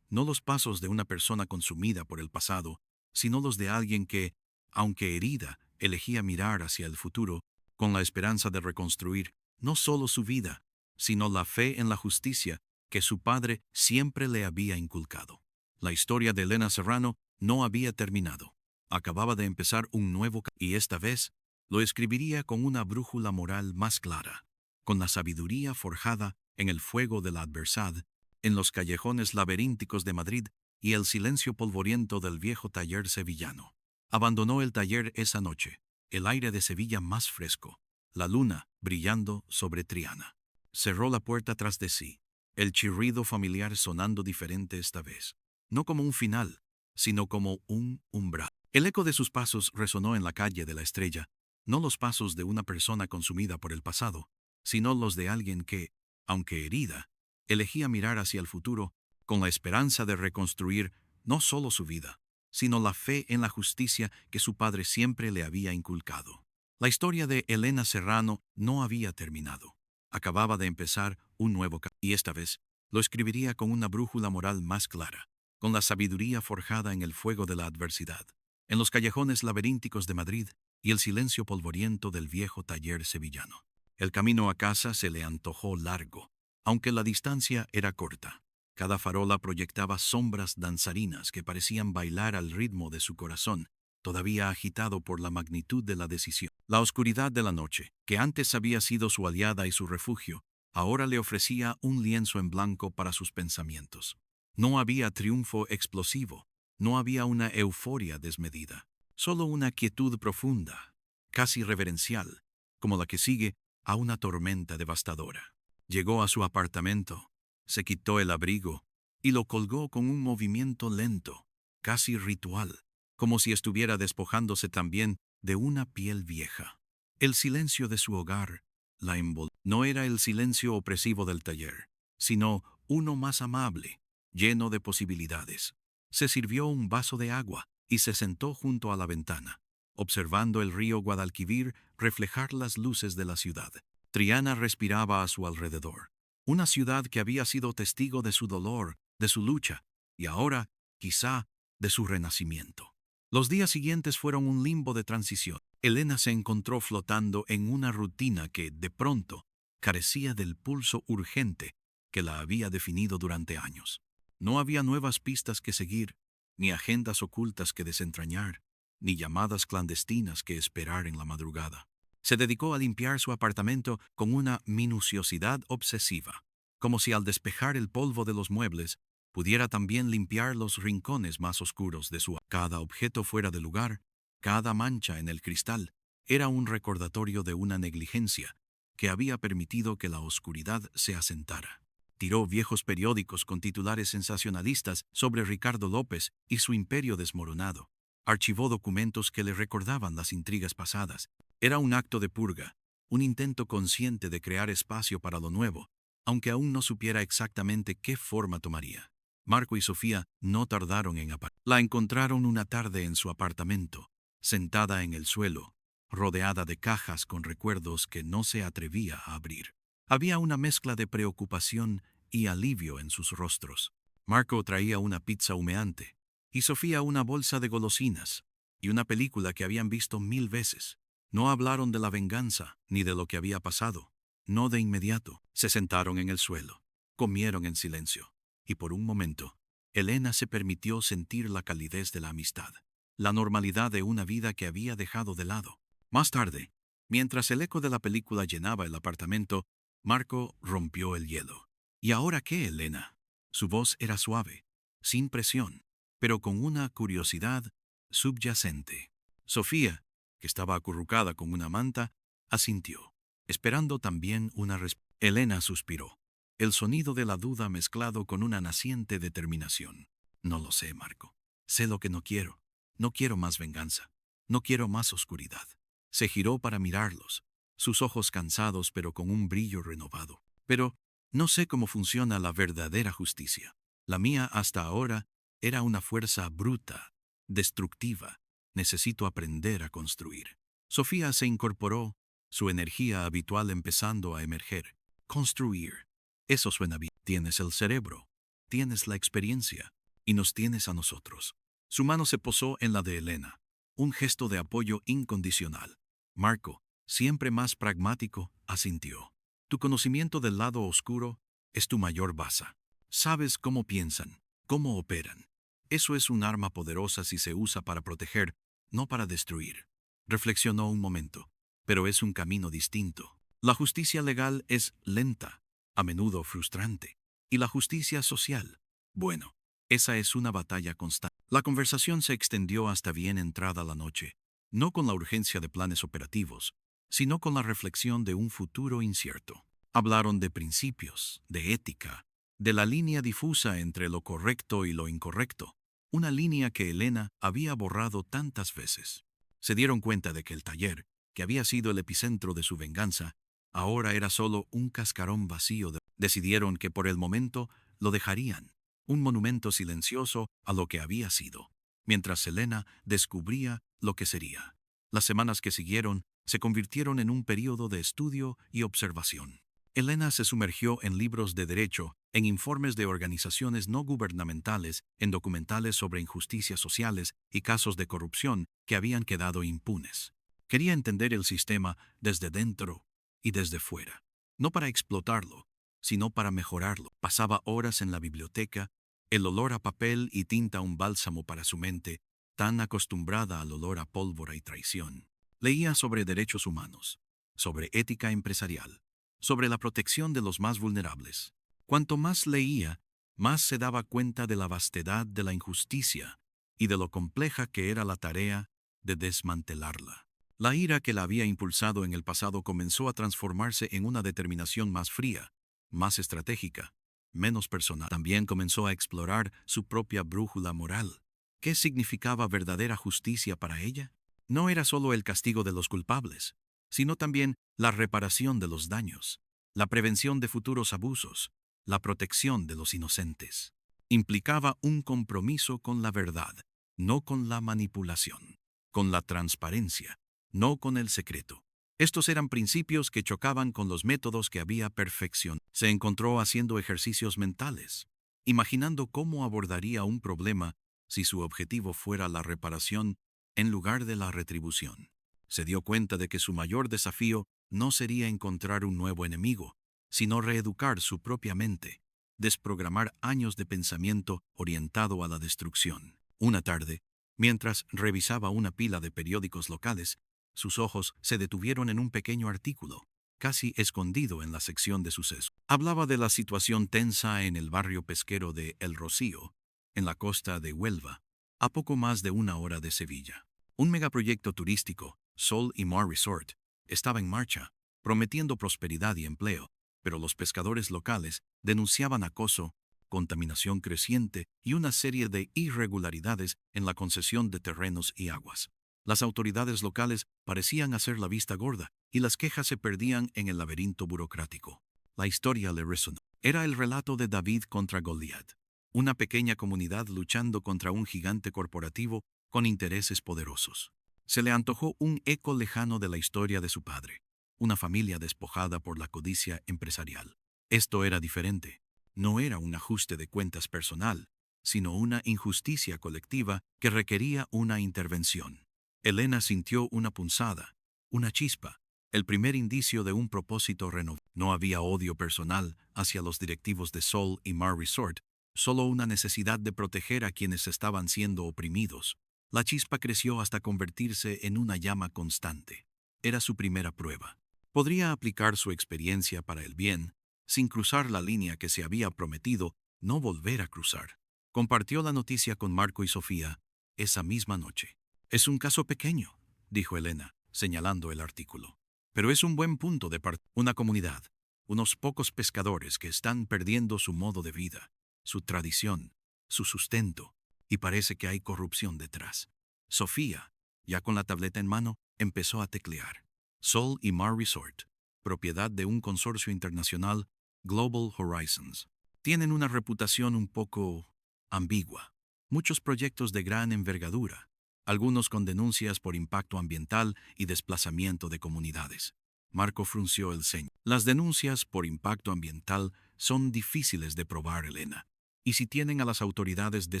no los pasos de una persona consumida por el pasado, sino los de alguien que, aunque herida, elegía mirar hacia el futuro, con la esperanza de reconstruir no solo su vida, sino la fe en la justicia que su padre siempre le había inculcado. La historia de Elena Serrano no había terminado. Acababa de empezar un nuevo y esta vez lo escribiría con una brújula moral más clara, con la sabiduría forjada en el fuego de la adversidad, en los callejones laberínticos de Madrid y el silencio polvoriento del viejo taller sevillano. Abandonó el taller esa noche, el aire de Sevilla más fresco, la luna brillando sobre Triana. Cerró la puerta tras de sí, el chirrido familiar sonando diferente esta vez, no como un final, sino como un umbral. El eco de sus pasos resonó en la calle de la Estrella, no los pasos de una persona consumida por el pasado, sino los de alguien que, aunque herida, elegía mirar hacia el futuro con la esperanza de reconstruir no solo su vida, sino la fe en la justicia que su padre siempre le había inculcado. La historia de Elena Serrano no había terminado. Acababa de empezar un nuevo capítulo y esta vez lo escribiría con una brújula moral más clara, con la sabiduría forjada en el fuego de la adversidad, en los callejones laberínticos de Madrid y el silencio polvoriento del viejo taller sevillano. El camino a casa se le antojó largo, aunque la distancia era corta. Cada farola proyectaba sombras danzarinas que parecían bailar al ritmo de su corazón, todavía agitado por la magnitud de la decisión. La oscuridad de la noche, que antes había sido su aliada y su refugio, ahora le ofrecía un lienzo en blanco para sus pensamientos. No había triunfo explosivo, no había una euforia desmedida, solo una quietud profunda, casi reverencial, como la que sigue a una tormenta devastadora. Llegó a su apartamento, se quitó el abrigo y lo colgó con un movimiento lento, casi ritual, como si estuviera despojándose también de una piel vieja. El silencio de su hogar la envolvió. No era el silencio opresivo del taller, sino uno más amable, lleno de posibilidades. Se sirvió un vaso de agua y se sentó junto a la ventana, observando el río Guadalquivir reflejar las luces de la ciudad. Triana respiraba a su alrededor. Una ciudad que había sido testigo de su dolor, de su lucha, y ahora, quizá, de su renacimiento. Los días siguientes fueron un limbo de transición. Elena se encontró flotando en una rutina que, de pronto, carecía del pulso urgente que la había definido durante años. No había nuevas pistas que seguir, ni agendas ocultas que desentrañar, ni llamadas clandestinas que esperar en la madrugada. Se dedicó a limpiar su apartamento con una minuciosidad obsesiva, como si al despejar el polvo de los muebles, pudiera también limpiar los rincones más oscuros de su. Cada objeto fuera de lugar, cada mancha en el cristal, era un recordatorio de una negligencia que había permitido que la oscuridad se asentara. Tiró viejos periódicos con titulares sensacionalistas sobre Ricardo López y su imperio desmoronado. Archivó documentos que le recordaban las intrigas pasadas. Era un acto de purga, un intento consciente de crear espacio para lo nuevo, aunque aún no supiera exactamente qué forma tomaría. Marco y Sofía no tardaron en aparecer. La encontraron una tarde en su apartamento, sentada en el suelo, rodeada de cajas con recuerdos que no se atrevía a abrir. Había una mezcla de preocupación y alivio en sus rostros. Marco traía una pizza humeante, y Sofía una bolsa de golosinas, y una película que habían visto 1000 veces. No hablaron de la venganza, ni de lo que había pasado. No de inmediato. Se sentaron en el suelo, comieron en silencio, y por un momento, Elena se permitió sentir la calidez de la amistad, la normalidad de una vida que había dejado de lado. Más tarde, mientras el eco de la película llenaba el apartamento, Marco rompió el hielo. ¿Y ahora qué, Elena? Su voz era suave, sin presión, pero con una curiosidad subyacente. Sofía, que estaba acurrucada con una manta, asintió, esperando también una respuesta. Elena suspiró, el sonido de la duda mezclado con una naciente determinación. No lo sé, Marco. Sé lo que no quiero. No quiero más venganza. No quiero más oscuridad. Se giró para mirarlos, sus ojos cansados pero con un brillo renovado. Pero no sé cómo funciona la verdadera justicia. La mía hasta ahora era una fuerza bruta, destructiva. Necesito aprender a construir. Sofía se incorporó, su energía habitual empezando a emerger. Construir. Eso suena bien. Tienes el cerebro, tienes la experiencia, y nos tienes a nosotros. Su mano se posó en la de Elena, un gesto de apoyo incondicional. Marco, siempre más pragmático, asintió. Tu conocimiento del lado oscuro es tu mayor baza. Sabes cómo piensan, cómo operan. Eso es un arma poderosa si se usa para proteger, no para destruir. Reflexionó un momento. Pero es un camino distinto. La justicia legal es lenta, a menudo frustrante. Y la justicia social, bueno, esa es una batalla constante. La conversación se extendió hasta bien entrada la noche, no con la urgencia de planes operativos, sino con la reflexión de un futuro incierto. Hablaron de principios, de ética, de la línea difusa entre lo correcto y lo incorrecto, una línea que Elena había borrado tantas veces. Se dieron cuenta de que el taller, que había sido el epicentro de su venganza, ahora era solo un cascarón vacío. Decidieron que por el momento lo dejarían, un monumento silencioso a lo que había sido, mientras Elena descubría lo que sería. Las semanas que siguieron se convirtieron en un período de estudio y observación. Elena se sumergió en libros de derecho, en informes de organizaciones no gubernamentales, en documentales sobre injusticias sociales y casos de corrupción que habían quedado impunes. Quería entender el sistema desde dentro y desde fuera, no para explotarlo, sino para mejorarlo. Pasaba horas en la biblioteca, el olor a papel y tinta un bálsamo para su mente, tan acostumbrada al olor a pólvora y traición. Leía sobre derechos humanos, sobre ética empresarial, sobre la protección de los más vulnerables. Cuanto más leía, más se daba cuenta de la vastedad de la injusticia y de lo compleja que era la tarea de desmantelarla. La ira que la había impulsado en el pasado comenzó a transformarse en una determinación más fría, más estratégica, menos personal. También comenzó a explorar su propia brújula moral. ¿Qué significaba verdadera justicia para ella? No era solo el castigo de los culpables, sino también la reparación de los daños, la prevención de futuros abusos, la protección de los inocentes. Implicaba un compromiso con la verdad, no con la manipulación, con la transparencia, no con el secreto. Estos eran principios que chocaban con los métodos que había perfeccionado. Se encontró haciendo ejercicios mentales, imaginando cómo abordaría un problema si su objetivo fuera la reparación en lugar de la retribución. Se dio cuenta de que su mayor desafío no sería encontrar un nuevo enemigo, sino reeducar su propia mente, desprogramar años de pensamiento orientado a la destrucción. Una tarde, mientras revisaba una pila de periódicos locales, sus ojos se detuvieron en un pequeño artículo, casi escondido en la sección de sucesos. Hablaba de la situación tensa en el barrio pesquero de El Rocío, en la costa de Huelva, a poco más de una hora de Sevilla. Un megaproyecto turístico, Sol y Mar Resort, estaba en marcha, prometiendo prosperidad y empleo, pero los pescadores locales denunciaban acoso, contaminación creciente y una serie de irregularidades en la concesión de terrenos y aguas. Las autoridades locales parecían hacer la vista gorda y las quejas se perdían en el laberinto burocrático. La historia le resonó. Era el relato de David contra Goliat, una pequeña comunidad luchando contra un gigante corporativo con intereses poderosos. Se le antojó un eco lejano de la historia de su padre, una familia despojada por la codicia empresarial. Esto era diferente. No era un ajuste de cuentas personal, sino una injusticia colectiva que requería una intervención. Elena sintió una punzada, una chispa, el primer indicio de un propósito renovado. No había odio personal hacia los directivos de Sol y Mar Resort, solo una necesidad de proteger a quienes estaban siendo oprimidos. La chispa creció hasta convertirse en una llama constante. Era su primera prueba. Podría aplicar su experiencia para el bien, sin cruzar la línea que se había prometido no volver a cruzar. Compartió la noticia con Marco y Sofía esa misma noche. Es un caso pequeño, dijo Elena, señalando el artículo. Pero es un buen punto de partida. Una comunidad, unos pocos pescadores que están perdiendo su modo de vida, su tradición, su sustento, y parece que hay corrupción detrás. Sofía, ya con la tableta en mano, empezó a teclear. Sol y Mar Resort, propiedad de un consorcio internacional, Global Horizons. Tienen una reputación un poco ambigua. Muchos proyectos de gran envergadura, algunos con denuncias por impacto ambiental y desplazamiento de comunidades. Marco frunció el ceño. Las denuncias por impacto ambiental son difíciles de probar, Elena. Y si tienen a las autoridades de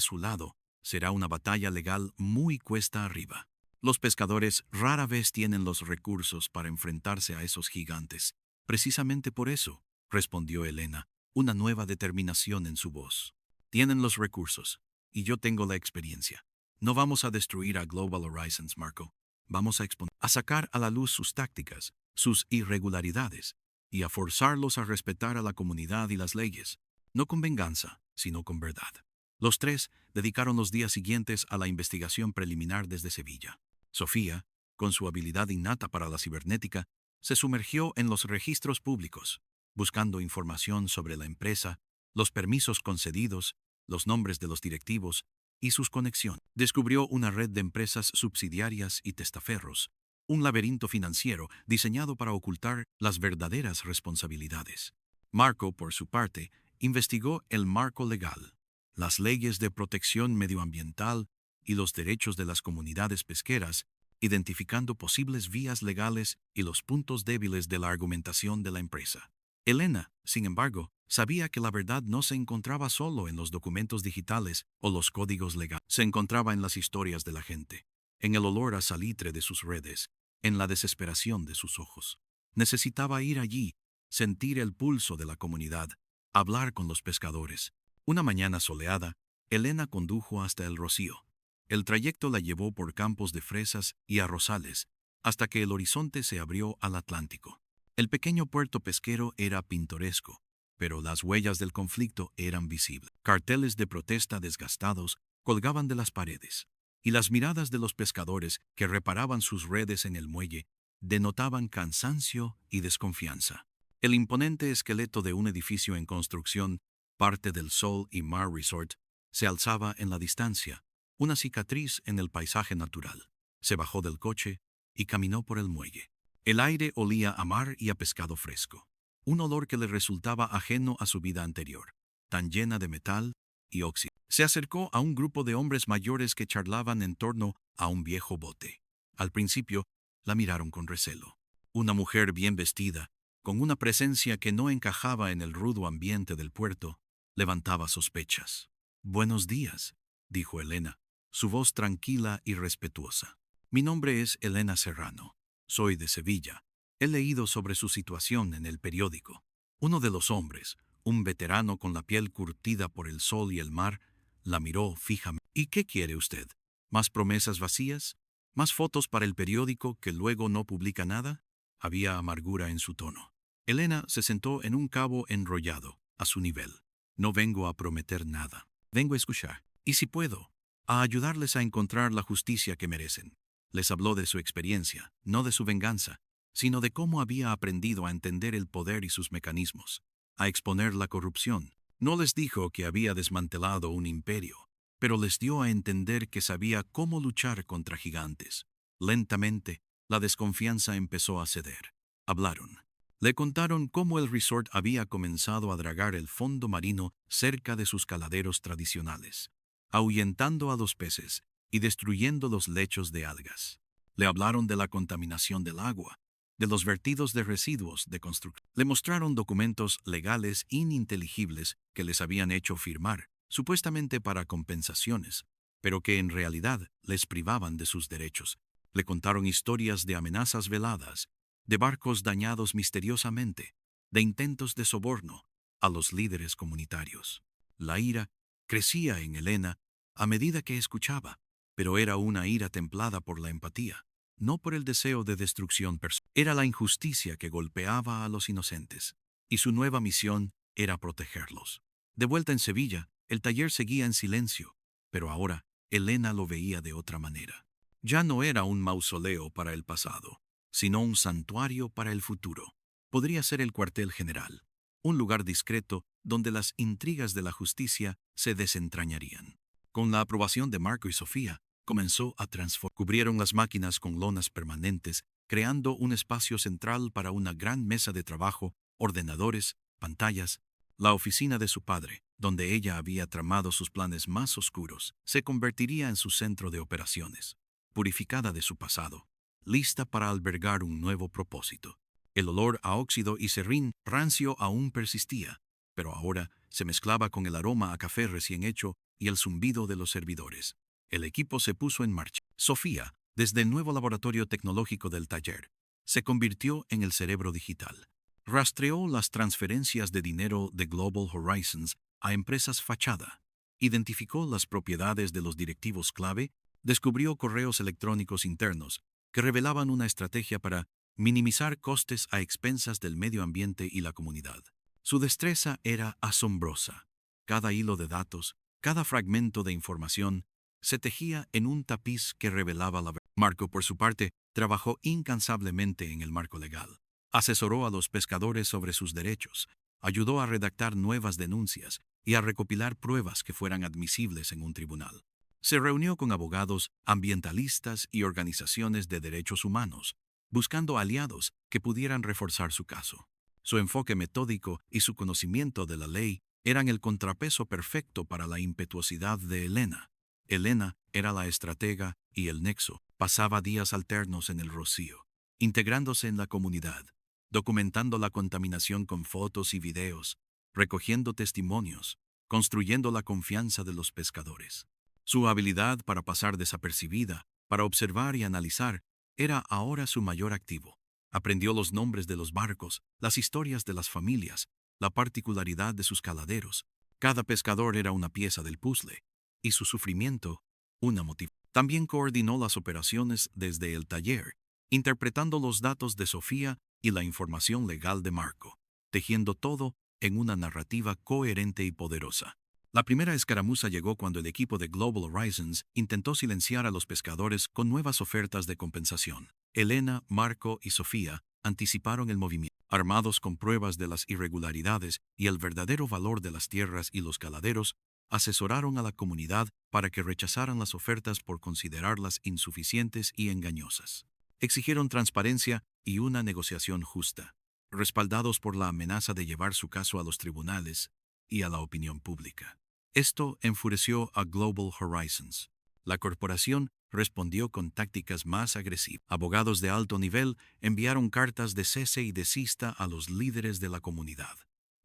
su lado, será una batalla legal muy cuesta arriba. Los pescadores rara vez tienen los recursos para enfrentarse a esos gigantes. Precisamente por eso, respondió Elena, una nueva determinación en su voz. Tienen los recursos, y yo tengo la experiencia. No vamos a destruir a Global Horizons, Marco. Vamos a sacar a la luz sus tácticas, sus irregularidades, y a forzarlos a respetar a la comunidad y las leyes, no con venganza, sino con verdad. Los tres dedicaron los días siguientes a la investigación preliminar desde Sevilla. Sofía, con su habilidad innata para la cibernética, se sumergió en los registros públicos, buscando información sobre la empresa, los permisos concedidos, los nombres de los directivos y sus conexiones. Descubrió una red de empresas subsidiarias y testaferros, un laberinto financiero diseñado para ocultar las verdaderas responsabilidades. Marco, por su parte, investigó el marco legal, las leyes de protección medioambiental y los derechos de las comunidades pesqueras, identificando posibles vías legales y los puntos débiles de la argumentación de la empresa. Elena, sin embargo, sabía que la verdad no se encontraba solo en los documentos digitales o los códigos legales. Se encontraba en las historias de la gente, en el olor a salitre de sus redes, en la desesperación de sus ojos. Necesitaba ir allí, sentir el pulso de la comunidad, hablar con los pescadores. Una mañana soleada, Elena condujo hasta el Rocío. El trayecto la llevó por campos de fresas y arrozales, hasta que el horizonte se abrió al Atlántico. El pequeño puerto pesquero era pintoresco, pero las huellas del conflicto eran visibles. Carteles de protesta desgastados colgaban de las paredes, y las miradas de los pescadores que reparaban sus redes en el muelle denotaban cansancio y desconfianza. El imponente esqueleto de un edificio en construcción, parte del Sol y Mar Resort, se alzaba en la distancia, una cicatriz en el paisaje natural. Se bajó del coche y caminó por el muelle. El aire olía a mar y a pescado fresco, un olor que le resultaba ajeno a su vida anterior, tan llena de metal y óxido. Se acercó a un grupo de hombres mayores que charlaban en torno a un viejo bote. Al principio, la miraron con recelo. Una mujer bien vestida, con una presencia que no encajaba en el rudo ambiente del puerto, levantaba sospechas. «Buenos días», dijo Elena, su voz tranquila y respetuosa. «Mi nombre es Elena Serrano. Soy de Sevilla. He leído sobre su situación en el periódico». Uno de los hombres, un veterano con la piel curtida por el sol y el mar, la miró fijamente. «¿Y qué quiere usted? ¿Más promesas vacías? ¿Más fotos para el periódico que luego no publica nada?» Había amargura en su tono. Elena se sentó en un cabo enrollado, a su nivel. «No vengo a prometer nada. Vengo a escuchar. Y si puedo, a ayudarles a encontrar la justicia que merecen». Les habló de su experiencia, no de su venganza, sino de cómo había aprendido a entender el poder y sus mecanismos, a exponer la corrupción. No les dijo que había desmantelado un imperio, pero les dio a entender que sabía cómo luchar contra gigantes. Lentamente, la desconfianza empezó a ceder. Hablaron. Le contaron cómo el resort había comenzado a dragar el fondo marino cerca de sus caladeros tradicionales, ahuyentando a los peces y destruyendo los lechos de algas. Le hablaron de la contaminación del agua, de los vertidos de residuos de construcción. Le mostraron documentos legales ininteligibles que les habían hecho firmar, supuestamente para compensaciones, pero que en realidad les privaban de sus derechos. Le contaron historias de amenazas veladas, de barcos dañados misteriosamente, de intentos de soborno a los líderes comunitarios. La ira crecía en Elena a medida que escuchaba, pero era una ira templada por la empatía, no por el deseo de destrucción personal. Era la injusticia que golpeaba a los inocentes, y su nueva misión era protegerlos. De vuelta en Sevilla, el taller seguía en silencio, pero ahora Elena lo veía de otra manera. Ya no era un mausoleo para el pasado, sino un santuario para el futuro. Podría ser el cuartel general, un lugar discreto donde las intrigas de la justicia se desentrañarían. Con la aprobación de Marco y Sofía, comenzó a transformar. Cubrieron las máquinas con lonas permanentes, creando un espacio central para una gran mesa de trabajo, ordenadores, pantallas. La oficina de su padre, donde ella había tramado sus planes más oscuros, se convertiría en su centro de operaciones, purificada de su pasado, lista para albergar un nuevo propósito. El olor a óxido y serrín rancio aún persistía, pero ahora se mezclaba con el aroma a café recién hecho y el zumbido de los servidores. El equipo se puso en marcha. Sofía, desde el nuevo laboratorio tecnológico del taller, se convirtió en el cerebro digital. Rastreó las transferencias de dinero de Global Horizons a empresas fachada, identificó las propiedades de los directivos clave, descubrió correos electrónicos internos que revelaban una estrategia para minimizar costes a expensas del medio ambiente y la comunidad. Su destreza era asombrosa. Cada hilo de datos, cada fragmento de información, se tejía en un tapiz que revelaba la verdad. Marco, por su parte, trabajó incansablemente en el marco legal. Asesoró a los pescadores sobre sus derechos, ayudó a redactar nuevas denuncias y a recopilar pruebas que fueran admisibles en un tribunal. Se reunió con abogados, ambientalistas y organizaciones de derechos humanos, buscando aliados que pudieran reforzar su caso. Su enfoque metódico y su conocimiento de la ley eran el contrapeso perfecto para la impetuosidad de Elena. Elena era la estratega y el nexo. Pasaba días alternos en el Rocío, integrándose en la comunidad, documentando la contaminación con fotos y videos, recogiendo testimonios, construyendo la confianza de los pescadores. Su habilidad para pasar desapercibida, para observar y analizar, era ahora su mayor activo. Aprendió los nombres de los barcos, las historias de las familias, la particularidad de sus caladeros. Cada pescador era una pieza del puzzle, y su sufrimiento, una motivación. También coordinó las operaciones desde el taller, interpretando los datos de Sofía y la información legal de Marco, tejiendo todo en una narrativa coherente y poderosa. La primera escaramuza llegó cuando el equipo de Global Horizons intentó silenciar a los pescadores con nuevas ofertas de compensación. Elena, Marco y Sofía anticiparon el movimiento. Armados con pruebas de las irregularidades y el verdadero valor de las tierras y los caladeros, asesoraron a la comunidad para que rechazaran las ofertas por considerarlas insuficientes y engañosas. Exigieron transparencia y una negociación justa, respaldados por la amenaza de llevar su caso a los tribunales y a la opinión pública. Esto enfureció a Global Horizons. La corporación respondió con tácticas más agresivas. Abogados de alto nivel enviaron cartas de cese y desista a los líderes de la comunidad,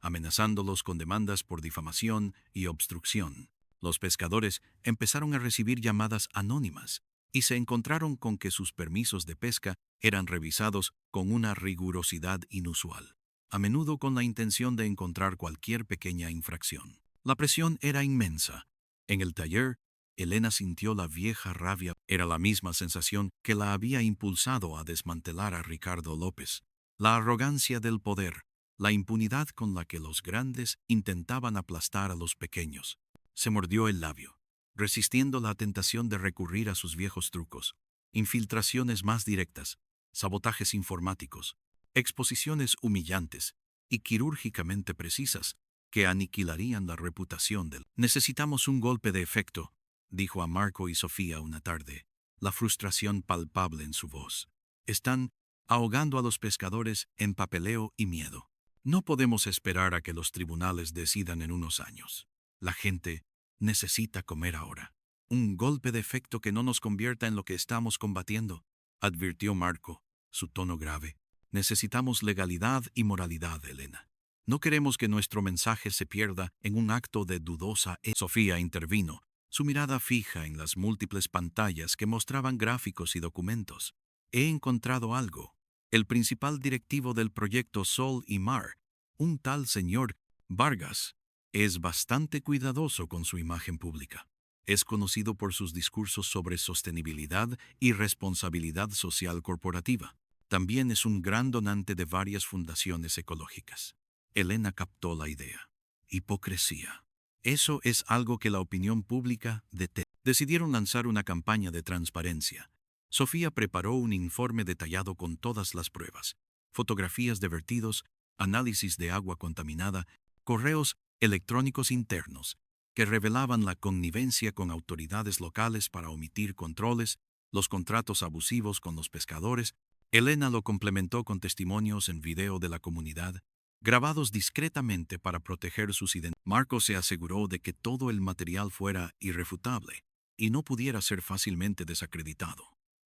amenazándolos con demandas por difamación y obstrucción. Los pescadores empezaron a recibir llamadas anónimas y se encontraron con que sus permisos de pesca eran revisados con una rigurosidad inusual, a menudo con la intención de encontrar cualquier pequeña infracción. La presión era inmensa. En el taller, Elena sintió la vieja rabia. Era la misma sensación que la había impulsado a desmantelar a Ricardo López. La arrogancia del poder, la impunidad con la que los grandes intentaban aplastar a los pequeños. Se mordió el labio, resistiendo la tentación de recurrir a sus viejos trucos. Infiltraciones más directas, sabotajes informáticos, exposiciones humillantes y quirúrgicamente precisas que aniquilarían la reputación del... Necesitamos un golpe de efecto, dijo a Marco y Sofía una tarde, la frustración palpable en su voz. Están ahogando a los pescadores en papeleo y miedo. No podemos esperar a que los tribunales decidan en unos años. La gente necesita comer ahora. Un golpe de efecto que no nos convierta en lo que estamos combatiendo, advirtió Marco, su tono grave. Necesitamos legalidad y moralidad, Elena. No queremos que nuestro mensaje se pierda en un acto de dudosa... Sofía intervino, su mirada fija en las múltiples pantallas que mostraban gráficos y documentos. He encontrado algo. El principal directivo del proyecto Sol y Mar, un tal señor Vargas, es bastante cuidadoso con su imagen pública. Es conocido por sus discursos sobre sostenibilidad y responsabilidad social corporativa. También es un gran donante de varias fundaciones ecológicas. Elena captó la idea. Hipocresía. Eso es algo que la opinión pública detesta. Decidieron lanzar una campaña de transparencia. Sofía preparó un informe detallado con todas las pruebas, fotografías de vertidos, análisis de agua contaminada, correos electrónicos internos, que revelaban la connivencia con autoridades locales para omitir controles, los contratos abusivos con los pescadores. Elena lo complementó con testimonios en video de la comunidad, grabados discretamente para proteger sus identidades. Marco se aseguró de que todo el material fuera irrefutable y no pudiera ser fácilmente desacreditado.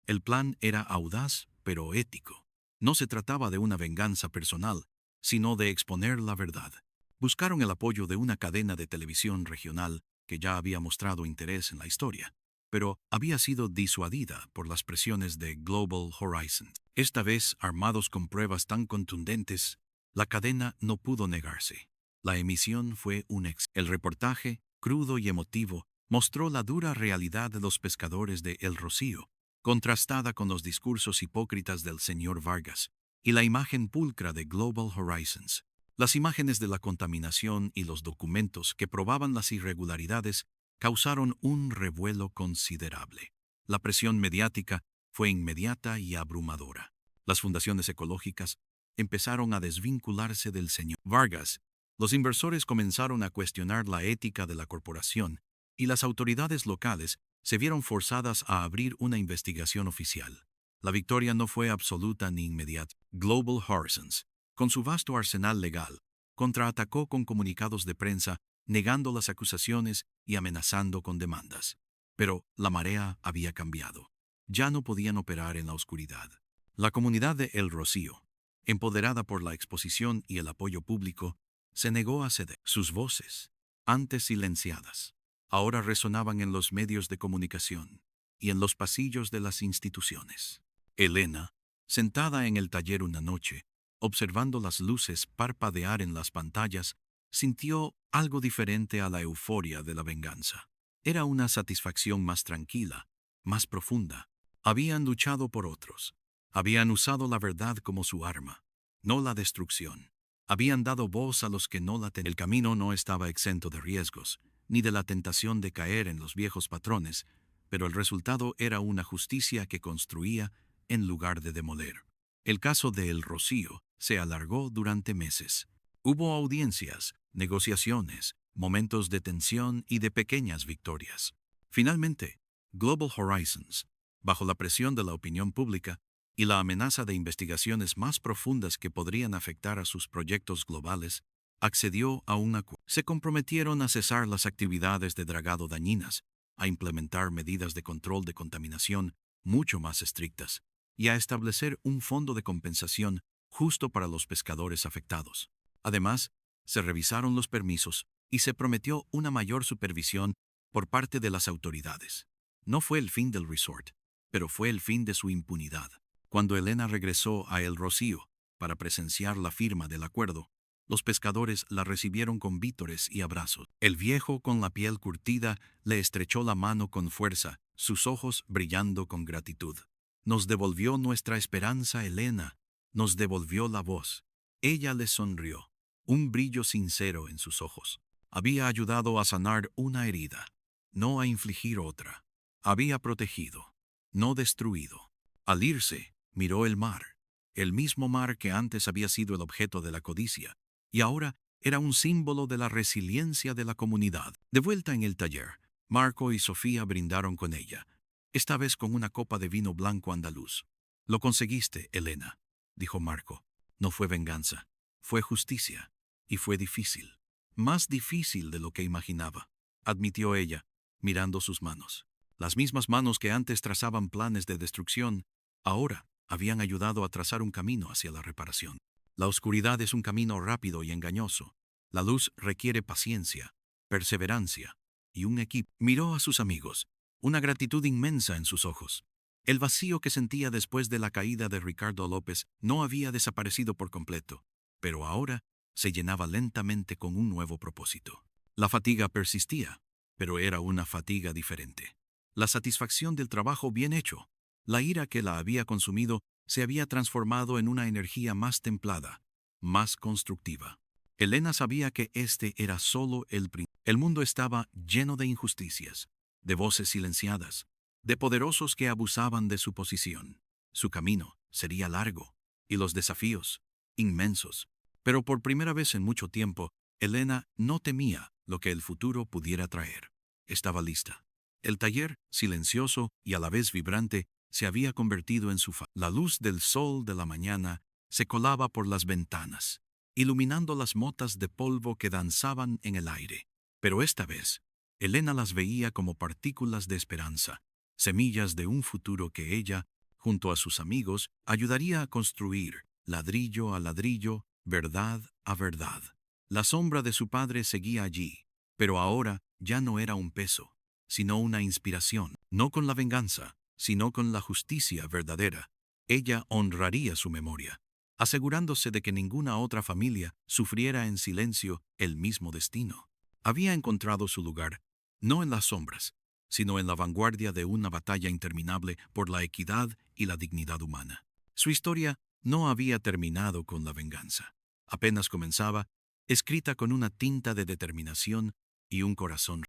El plan era audaz, pero ético. No se trataba de una venganza personal, sino de exponer la verdad. Buscaron el apoyo de una cadena de televisión regional que ya había mostrado interés en la historia, pero había sido disuadida por las presiones de Global Horizon. Esta vez, armados con pruebas tan contundentes, la cadena no pudo negarse. La emisión fue un éxito. El reportaje, crudo y emotivo, mostró la dura realidad de los pescadores de El Rocío, contrastada con los discursos hipócritas del señor Vargas, y la imagen pulcra de Global Horizons. Las imágenes de la contaminación y los documentos que probaban las irregularidades causaron un revuelo considerable. La presión mediática fue inmediata y abrumadora. Las fundaciones ecológicas empezaron a desvincularse del señor Vargas. Los inversores comenzaron a cuestionar la ética de la corporación y las autoridades locales se vieron forzadas a abrir una investigación oficial. La victoria no fue absoluta ni inmediata. Global Horizons, con su vasto arsenal legal, contraatacó con comunicados de prensa, negando las acusaciones y amenazando con demandas. Pero la marea había cambiado. Ya no podían operar en la oscuridad. La comunidad de El Rocío, empoderada por la exposición y el apoyo público, se negó a ceder. Sus voces, antes silenciadas, ahora resonaban en los medios de comunicación y en los pasillos de las instituciones. Elena, sentada en el taller una noche, observando las luces parpadear en las pantallas, sintió algo diferente a la euforia de la venganza. Era una satisfacción más tranquila, más profunda. Habían luchado por otros. Habían usado la verdad como su arma, no la destrucción. Habían dado voz a los que no la tenían. El camino no estaba exento de riesgos, ni de la tentación de caer en los viejos patrones, pero el resultado era una justicia que construía en lugar de demoler. El caso de El Rocío se alargó durante meses. Hubo audiencias, negociaciones, momentos de tensión y de pequeñas victorias. Finalmente, Global Horizons, bajo la presión de la opinión pública y la amenaza de investigaciones más profundas que podrían afectar a sus proyectos globales, accedió a un acuerdo. Se comprometieron a cesar las actividades de dragado dañinas, a implementar medidas de control de contaminación mucho más estrictas y a establecer un fondo de compensación justo para los pescadores afectados. Además, se revisaron los permisos y se prometió una mayor supervisión por parte de las autoridades. No fue el fin del resort, pero fue el fin de su impunidad. Cuando Elena regresó a El Rocío para presenciar la firma del acuerdo, los pescadores la recibieron con vítores y abrazos. El viejo, con la piel curtida, le estrechó la mano con fuerza, sus ojos brillando con gratitud. Nos devolvió nuestra esperanza, Elena. Nos devolvió la voz. Ella le sonrió, un brillo sincero en sus ojos. Había ayudado a sanar una herida, no a infligir otra. Había protegido, no destruido. Al irse, miró el mismo mar que antes había sido el objeto de la codicia, y ahora era un símbolo de la resiliencia de la comunidad. De vuelta en el taller, Marco y Sofía brindaron con ella, esta vez con una copa de vino blanco andaluz. «Lo conseguiste, Elena», dijo Marco. «No fue venganza, fue justicia, y fue difícil. Más difícil de lo que imaginaba», admitió ella, mirando sus manos. Las mismas manos que antes trazaban planes de destrucción, ahora habían ayudado a trazar un camino hacia la reparación. La oscuridad es un camino rápido y engañoso. La luz requiere paciencia, perseverancia y un equipo. Miró a sus amigos, una gratitud inmensa en sus ojos. El vacío que sentía después de la caída de Ricardo López no había desaparecido por completo, pero ahora se llenaba lentamente con un nuevo propósito. La fatiga persistía, pero era una fatiga diferente. La satisfacción del trabajo bien hecho, la ira que la había consumido, se había transformado en una energía más templada, más constructiva. Elena sabía que este era solo el principio. El mundo estaba lleno de injusticias, de voces silenciadas, de poderosos que abusaban de su posición. Su camino sería largo, y los desafíos, inmensos. Pero por primera vez en mucho tiempo, Elena no temía lo que el futuro pudiera traer. Estaba lista. El taller, silencioso y a la vez vibrante, se había convertido en su faro. La luz del sol de la mañana se colaba por las ventanas, iluminando las motas de polvo que danzaban en el aire. Pero esta vez, Elena las veía como partículas de esperanza, semillas de un futuro que ella junto a sus amigos, ayudaría a construir, ladrillo a ladrillo, verdad a verdad. La sombra de su padre seguía allí, pero ahora ya no era un peso, sino una inspiración, no con la venganza, sino con la justicia verdadera. Ella honraría su memoria, asegurándose de que ninguna otra familia sufriera en silencio el mismo destino. Había encontrado su lugar, no en las sombras, sino en la vanguardia de una batalla interminable por la equidad y la dignidad humana. Su historia no había terminado con la venganza. Apenas comenzaba, escrita con una tinta de determinación y un corazón